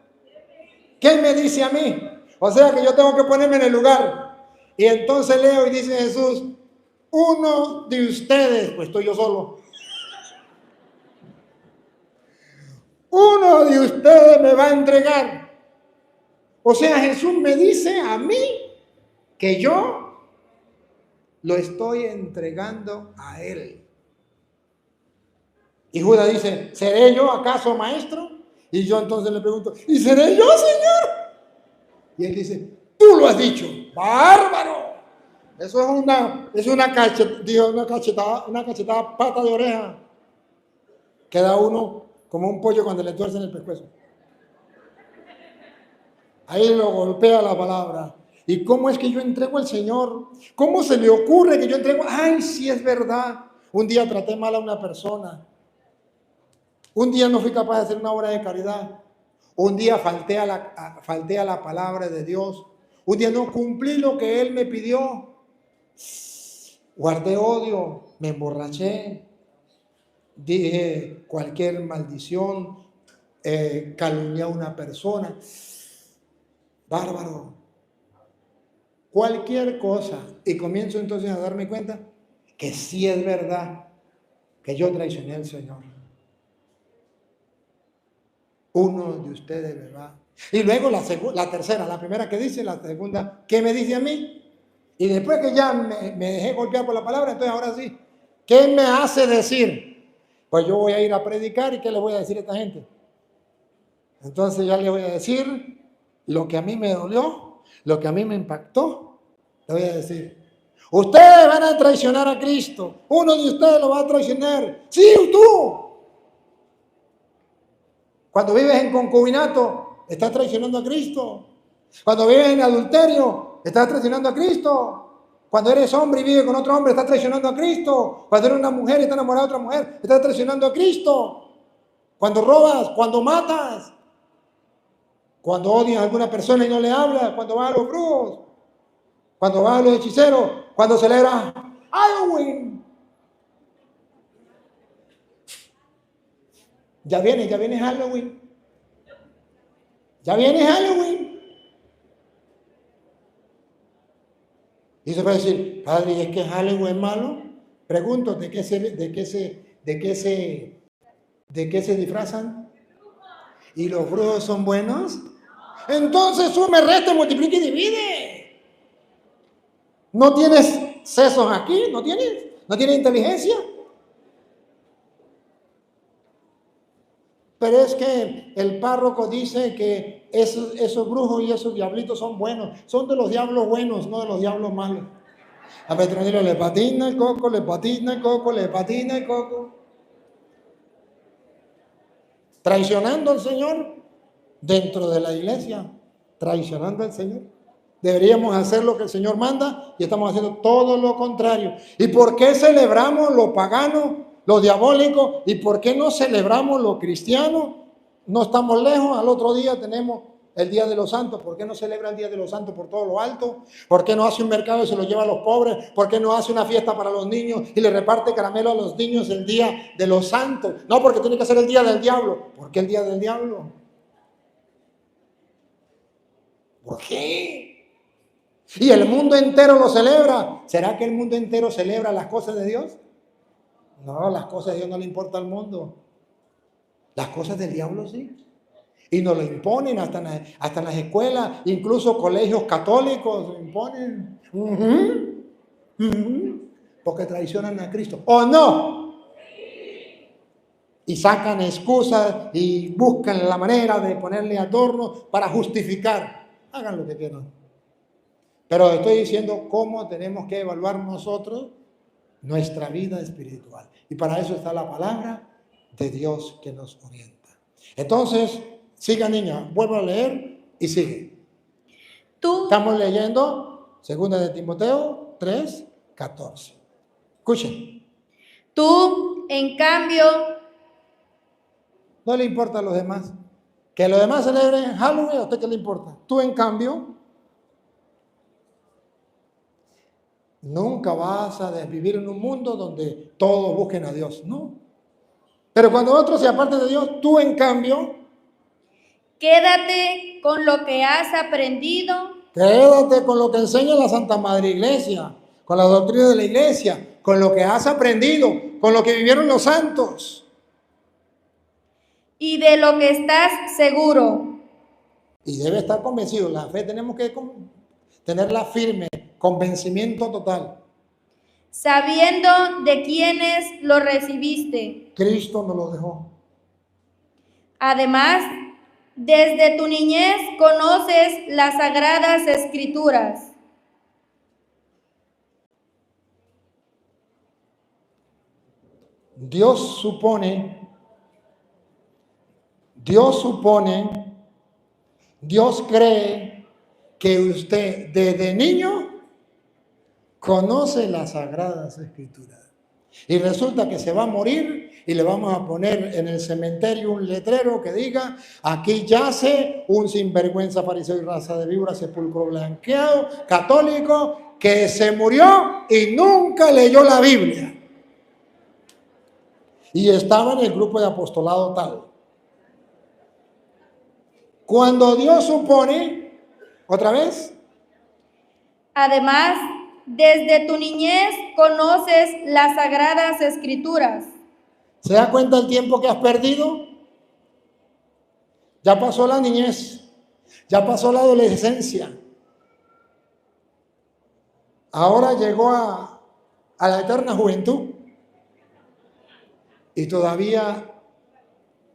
¿Qué me dice a mí? O sea que yo tengo que ponerme en el lugar. Y entonces leo y dice Jesús, uno de ustedes, pues estoy yo solo. Uno de ustedes me va a entregar. O sea, Jesús me dice a mí que yo lo estoy entregando a Él. Y Judas dice, ¿seré yo acaso maestro? Y yo entonces le pregunto, ¿y seré yo, Señor? Y él dice, tú lo has dicho, bárbaro. Eso es una cachetada pata de oreja. Queda uno como un pollo cuando le tuercen el pescuezo. Ahí lo golpea la palabra. ¿Y cómo es que yo entrego al Señor? ¿Cómo se le ocurre que yo entrego? Ay, sí es verdad. Un día traté mal a una persona. Un día no fui capaz de hacer una obra de caridad. Un día falté a la palabra de Dios. Un día no cumplí lo que Él me pidió. Guardé odio, me emborraché, dije cualquier maldición, calumnié a una persona. Bárbaro. Cualquier cosa. Y comienzo entonces a darme cuenta que sí es verdad que yo traicioné al Señor. Uno de ustedes, ¿verdad? Y luego la tercera, la primera que dice, la segunda, ¿qué me dice a mí? Y después que ya me dejé golpear por la palabra, entonces ahora sí, ¿qué me hace decir? Pues yo voy a ir a predicar y ¿qué le voy a decir a esta gente? Entonces ya le voy a decir lo que a mí me dolió, lo que a mí me impactó, le voy a decir. Ustedes van a traicionar a Cristo. Uno de ustedes lo va a traicionar. Sí, tú. Cuando vives en concubinato, estás traicionando a Cristo. Cuando vives en adulterio, estás traicionando a Cristo. Cuando eres hombre y vives con otro hombre, estás traicionando a Cristo. Cuando eres una mujer y estás enamorada de otra mujer, estás traicionando a Cristo. Cuando robas, cuando matas, cuando odias a alguna persona y no le hablas, cuando vas a los brujos, cuando vas a los hechiceros, cuando celebras Halloween. Ya viene Halloween. Ya viene Halloween. Y se puede decir, padre, ¿y es que Halloween es malo? Pregunto, ¿de qué se disfrazan? ¿Y los brujos son buenos? Entonces sume, resta, multiplica y divide. ¿No tienes sesos aquí? ¿No tienes? ¿No tienes inteligencia? Pero es que el párroco dice que esos brujos y esos diablitos son buenos. Son de los diablos buenos, no de los diablos malos. A Petronilo le patina el coco, le patina el coco, le patina el coco. Traicionando al Señor dentro de la iglesia. Traicionando al Señor. Deberíamos hacer lo que el Señor manda y estamos haciendo todo lo contrario. ¿Y por qué celebramos lo pagano, lo diabólico? ¿Y por qué no celebramos lo cristiano? No estamos lejos, al otro día tenemos el Día de los Santos. ¿Por qué no celebra el Día de los Santos por todo lo alto? ¿Por qué no hace un mercado y se lo lleva a los pobres? ¿Por qué no hace una fiesta para los niños y le reparte caramelo a los niños el Día de los Santos? No, porque tiene que ser el Día del Diablo. ¿Por qué el Día del Diablo? ¿Por qué? Y el mundo entero lo celebra. ¿Será que el mundo entero celebra las cosas de Dios? No, las cosas de Dios no le importa al mundo. Las cosas del diablo sí. Y nos lo imponen hasta en las escuelas, incluso colegios católicos lo imponen. porque traicionan a Cristo. ¿O no? Y sacan excusas y buscan la manera de ponerle adornos para justificar. Hagan lo que quieran. Pero estoy diciendo cómo tenemos que evaluar nosotros nuestra vida espiritual. Y para eso está la palabra de Dios que nos orienta. Entonces, siga niña, vuelvo a leer y sigue. Estamos leyendo 2 de Timoteo 3:14. Escuchen. Tú, en cambio, No le importa a los demás. Que los demás celebren Halloween, ¿a usted qué le importa? Tú, en cambio, nunca vas a vivir en un mundo donde todos busquen a Dios, no. Pero cuando otros se aparten de Dios, tú, en cambio, quédate con lo que has aprendido, quédate con lo que enseña la Santa Madre Iglesia, con la doctrina de la Iglesia, con lo que has aprendido, con lo que vivieron los santos. y de lo que estás seguro. Y debe estar convencido. La fe tenemos que tenerla firme, convencimiento total. Sabiendo de quiénes lo recibiste. Cristo nos lo dejó. Además, desde tu niñez conoces las sagradas escrituras. Dios supone, Dios cree que usted desde niño conoce las sagradas escrituras. Y resulta que se va a morir y le vamos a poner en el cementerio un letrero que diga: aquí yace un sinvergüenza, fariseo y raza de víbora, sepulcro blanqueado, católico, que se murió y nunca leyó la Biblia. Y estaba en el grupo de apostolado tal. Cuando Dios supone, otra vez. Además, desde tu niñez conoces las sagradas escrituras. ¿Se da cuenta el tiempo que has perdido? Ya pasó la niñez, ya pasó la adolescencia. Ahora llegó a la eterna juventud. Y todavía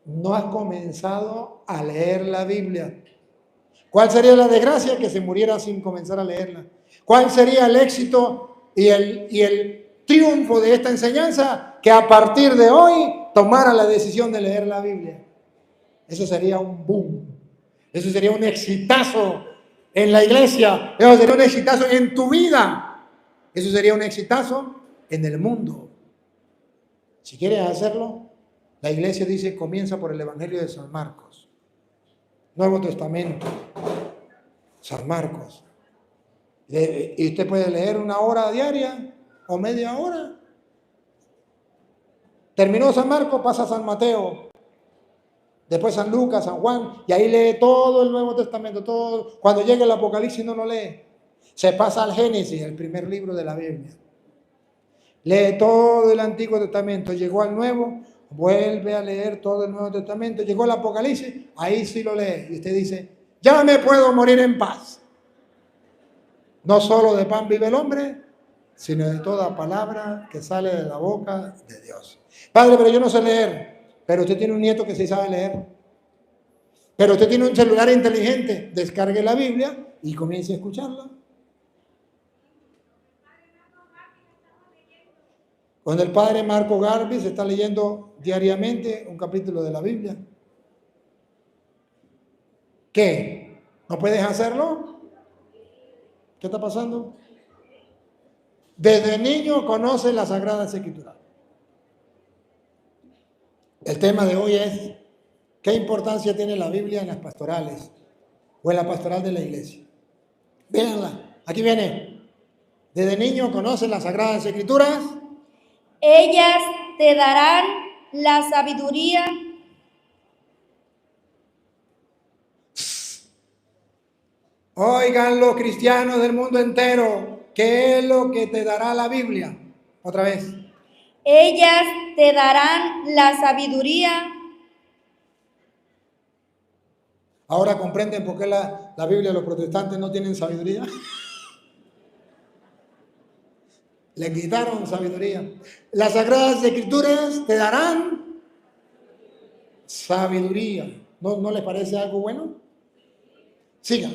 no has comenzado a leer la Biblia. ¿Cuál sería la desgracia? Que se muriera sin comenzar a leerla. ¿Cuál sería el éxito y el triunfo de esta enseñanza? Que a partir de hoy tomara la decisión de leer la Biblia. Eso sería un boom. Eso sería un exitazo en la iglesia. Eso sería un exitazo en tu vida. Eso sería un exitazo en el mundo. Si quieres hacerlo, la iglesia dice: comienza por el Evangelio de San Marcos. Nuevo Testamento. San Marcos. Y usted puede leer 1 hora diaria o media hora. Terminó San Marcos, pasa a San Mateo. Después San Lucas, San Juan. Y ahí lee todo el Nuevo Testamento. Todo. Cuando llegue el Apocalipsis no lo lee. Se pasa al Génesis, el primer libro de la Biblia. Lee todo el Antiguo Testamento. Llegó al Nuevo, vuelve a leer todo el Nuevo Testamento. Llegó al Apocalipsis, ahí sí lo lee. Y usted dice: ya me puedo morir en paz. No solo de pan vive el hombre, sino de toda palabra que sale de la boca de Dios. Padre, pero yo no sé leer. Pero usted tiene un nieto que sí sabe leer. Pero usted tiene un celular inteligente. Descargue la Biblia y comience a escucharla. Con el padre Marco Garbi se está leyendo diariamente un capítulo de la Biblia. ¿Qué? ¿No puedes hacerlo? ¿Qué está pasando? Desde niño conoce las Sagradas Escrituras. El tema de hoy es: ¿qué importancia tiene la Biblia en las pastorales o en la pastoral de la iglesia? Véanla, aquí viene. Desde niño conoce las Sagradas Escrituras. Ellas te darán la sabiduría. Oigan los cristianos del mundo entero, ¿qué es lo que te dará la Biblia? Otra vez. Ellas te darán la sabiduría. Ahora comprenden por qué la Biblia, los protestantes no tienen sabiduría. Le quitaron sabiduría. Las Sagradas Escrituras te darán sabiduría. ¿No les parece algo bueno? Siga.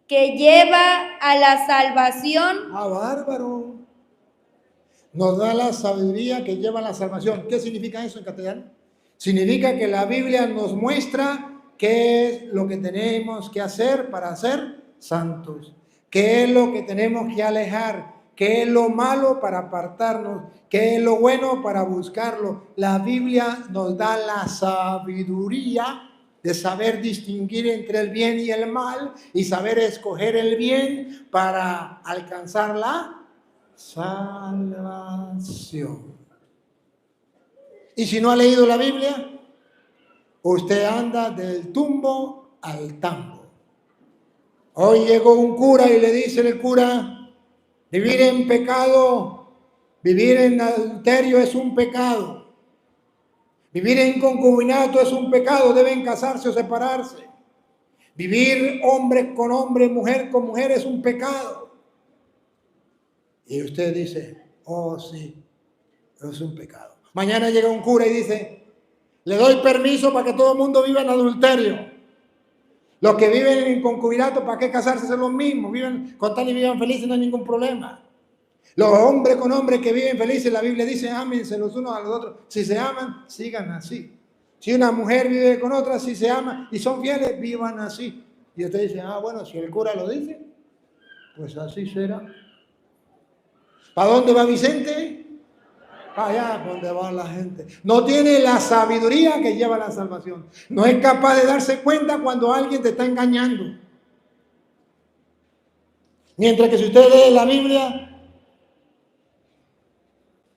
Que lleva a la salvación. Ah, bárbaro. Nos da la sabiduría que lleva a la salvación. ¿Qué significa eso en castellano? Significa que la Biblia nos muestra qué es lo que tenemos que hacer para ser santos. ¿Qué es lo que tenemos que alejar? ¿Qué es lo malo para apartarnos? ¿Qué es lo bueno para buscarlo? La Biblia nos da la sabiduría de saber distinguir entre el bien y el mal y saber escoger el bien para alcanzar la salvación. Y si no ha leído la Biblia, usted anda del tumbo al tambo. Hoy llegó un cura y le dice el cura, vivir en pecado, vivir en adulterio es un pecado. Vivir en concubinato es un pecado, deben casarse o separarse. Vivir hombre con hombre, mujer con mujer es un pecado. Y usted dice, oh sí, es un pecado. Mañana llega un cura y dice, le doy permiso para que todo el mundo viva en adulterio. Los que viven en concubinato, ¿para qué casarse? Son los mismos, viven con tal y vivan felices, no hay ningún problema. Los hombres con hombres que viven felices, la Biblia dice, ámense los unos a los otros. Si se aman, sigan así. Si una mujer vive con otra, si se ama y son fieles, vivan así. Y usted dice, bueno, si el cura lo dice, pues así será. ¿Para dónde va Vicente? Allá donde va la gente. No tiene la sabiduría que lleva a la salvación. No es capaz de darse cuenta cuando alguien te está engañando. Mientras que si usted lee la Biblia,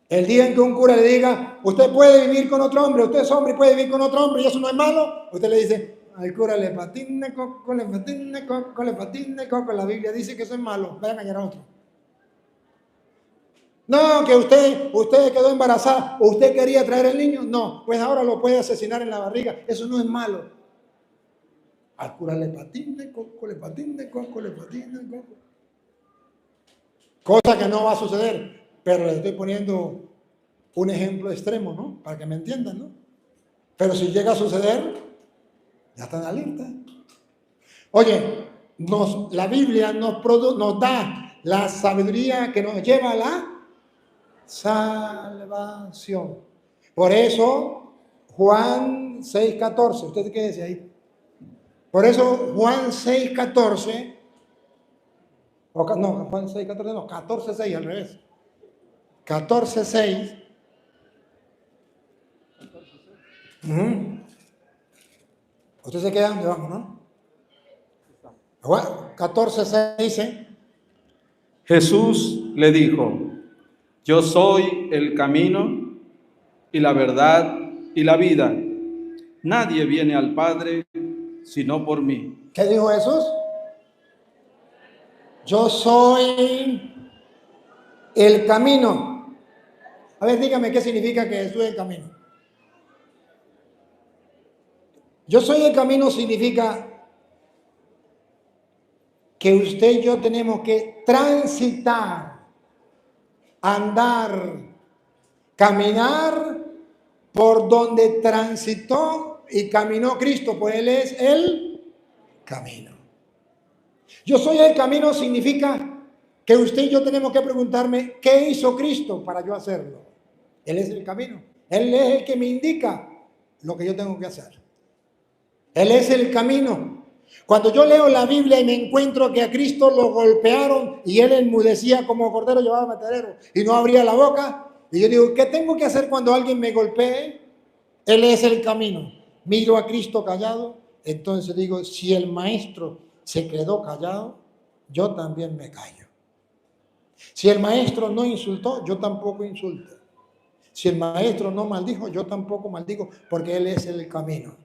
el día en que un cura le diga, usted puede vivir con otro hombre, usted es hombre y puede vivir con otro hombre y eso no es malo, usted le dice, al cura le patina coco, le patina coco, le patina coco. La Biblia dice que eso es malo, vaya a engañar a otro. No, que usted quedó embarazada, o usted quería traer el niño, no, pues ahora lo puede asesinar en la barriga, eso no es malo. Al cura le patina coco, le patina coco, le patina coco. Cosa que no va a suceder, pero le estoy poniendo un ejemplo extremo, ¿no? Para que me entiendan, ¿no? Pero si llega a suceder, ya están alerta. Oye, la Biblia nos da la sabiduría que nos lleva a la salvación. Por eso, Juan 6:14, ¿usted qué dice ahí? Por eso, Juan 6:14, no, Juan 6:14, no, 14:6, al revés. 14:6. Usted se queda donde vamos, ¿no? Juan 14:6 dice, Jesús le dijo, yo soy el camino y la verdad y la vida. Nadie viene al Padre sino por mí. ¿qué dijo Jesús? Yo soy el camino. A ver, dígame qué significa que Jesús es el camino. Yo soy el camino significa que usted y yo tenemos que transitar, andar, caminar por donde transitó y caminó Cristo, pues Él es el camino. Yo soy el camino significa que usted y yo tenemos que preguntarme, ¿qué hizo Cristo para yo hacerlo? Él es el camino. Él es el que me indica lo que yo tengo que hacer. Él es el camino. Cuando yo leo la Biblia y me encuentro que a Cristo lo golpearon y Él enmudecía como cordero llevado a matadero y no abría la boca, y yo digo, ¿qué tengo que hacer cuando alguien me golpee? Él es el camino. Miro a Cristo callado, entonces digo, si el maestro se quedó callado, yo también me callo. Si el maestro no insultó, yo tampoco insulto. Si el maestro no maldijo, yo tampoco maldigo, porque Él es el camino.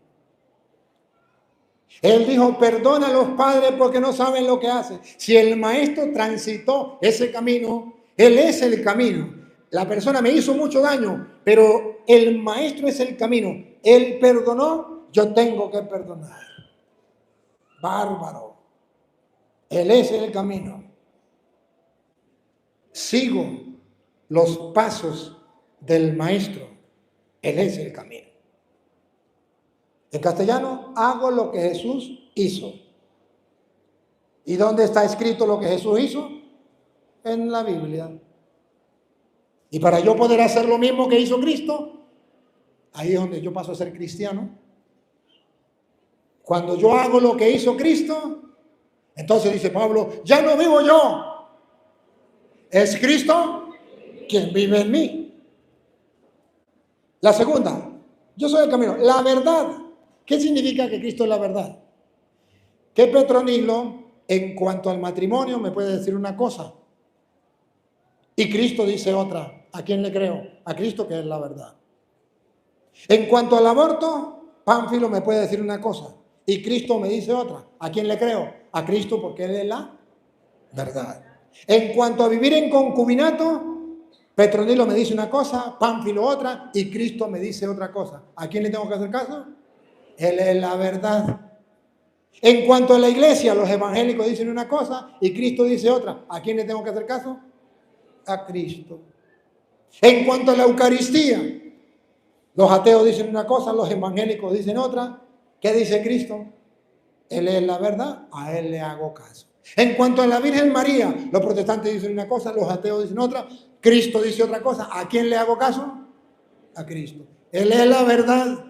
Él dijo, perdona a los padres porque no saben lo que hacen. Si el maestro transitó ese camino, Él es el camino. La persona me hizo mucho daño, pero el maestro es el camino. Él perdonó, yo tengo que perdonar. Bárbaro. Él es el camino. sigo los pasos del Maestro. Él es el camino. En castellano, hago lo que Jesús hizo. ¿Y dónde está escrito lo que Jesús hizo? En la Biblia. Y para yo poder hacer lo mismo que hizo Cristo, ahí es donde yo paso a ser cristiano. Cuando yo hago lo que hizo Cristo, entonces dice Pablo, ya no vivo yo, es Cristo quien vive en mí. La segunda, yo soy el camino, la verdad. ¿Qué significa que Cristo es la verdad? Que Petronilo, en cuanto al matrimonio, me puede decir una cosa y Cristo dice otra. ¿A quién le creo? A Cristo, que es la verdad. En cuanto al aborto, Pánfilo me puede decir una cosa y Cristo me dice otra. ¿A quién le creo? A Cristo, porque Él es la verdad. En cuanto a vivir en concubinato, Petronilo me dice una cosa, Pánfilo otra y Cristo me dice otra cosa. ¿A quién le tengo que hacer caso? Él es la verdad. En cuanto a la iglesia, los evangélicos dicen una cosa y Cristo dice otra. ¿A quién le tengo que hacer caso? A Cristo. En cuanto a la Eucaristía, los ateos dicen una cosa, los evangélicos dicen otra. ¿Qué dice Cristo? Él es la verdad, a Él le hago caso. En cuanto a la Virgen María, los protestantes dicen una cosa, los ateos dicen otra, Cristo dice otra cosa. ¿A quién le hago caso? A Cristo. Él es la verdad.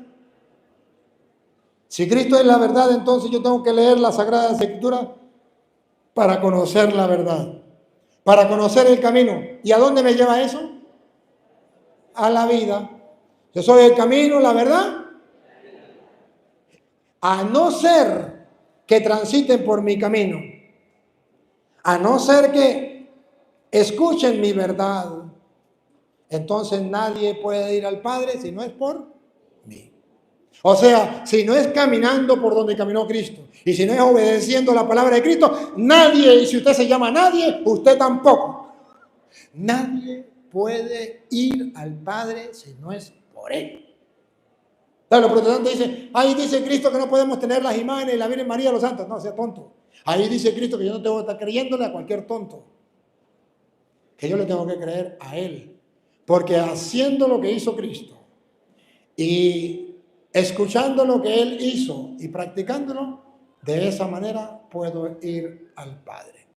Si Cristo es la verdad, entonces yo tengo que leer las Sagradas Escrituras para conocer la verdad, para conocer el camino. ¿Y a dónde me lleva eso? A la vida. Yo soy el camino, la verdad. A no ser que transiten por mi camino, a no ser que escuchen mi verdad, entonces nadie puede ir al Padre si no es por mí. O sea, si no es caminando por donde caminó Cristo y si no es obedeciendo la palabra de Cristo, nadie, y si usted se llama nadie, usted tampoco. Nadie puede ir al Padre si no es por Él. Los protestantes dicen, ahí dice Cristo que no podemos tener las imágenes de la Virgen María, los santos. No, sea tonto. Ahí dice Cristo que yo no tengo que estar creyéndole a cualquier tonto. Que yo le tengo que creer a Él. Porque haciendo lo que hizo Cristo y escuchando lo que Él hizo y practicándolo, de esa manera puedo ir al Padre.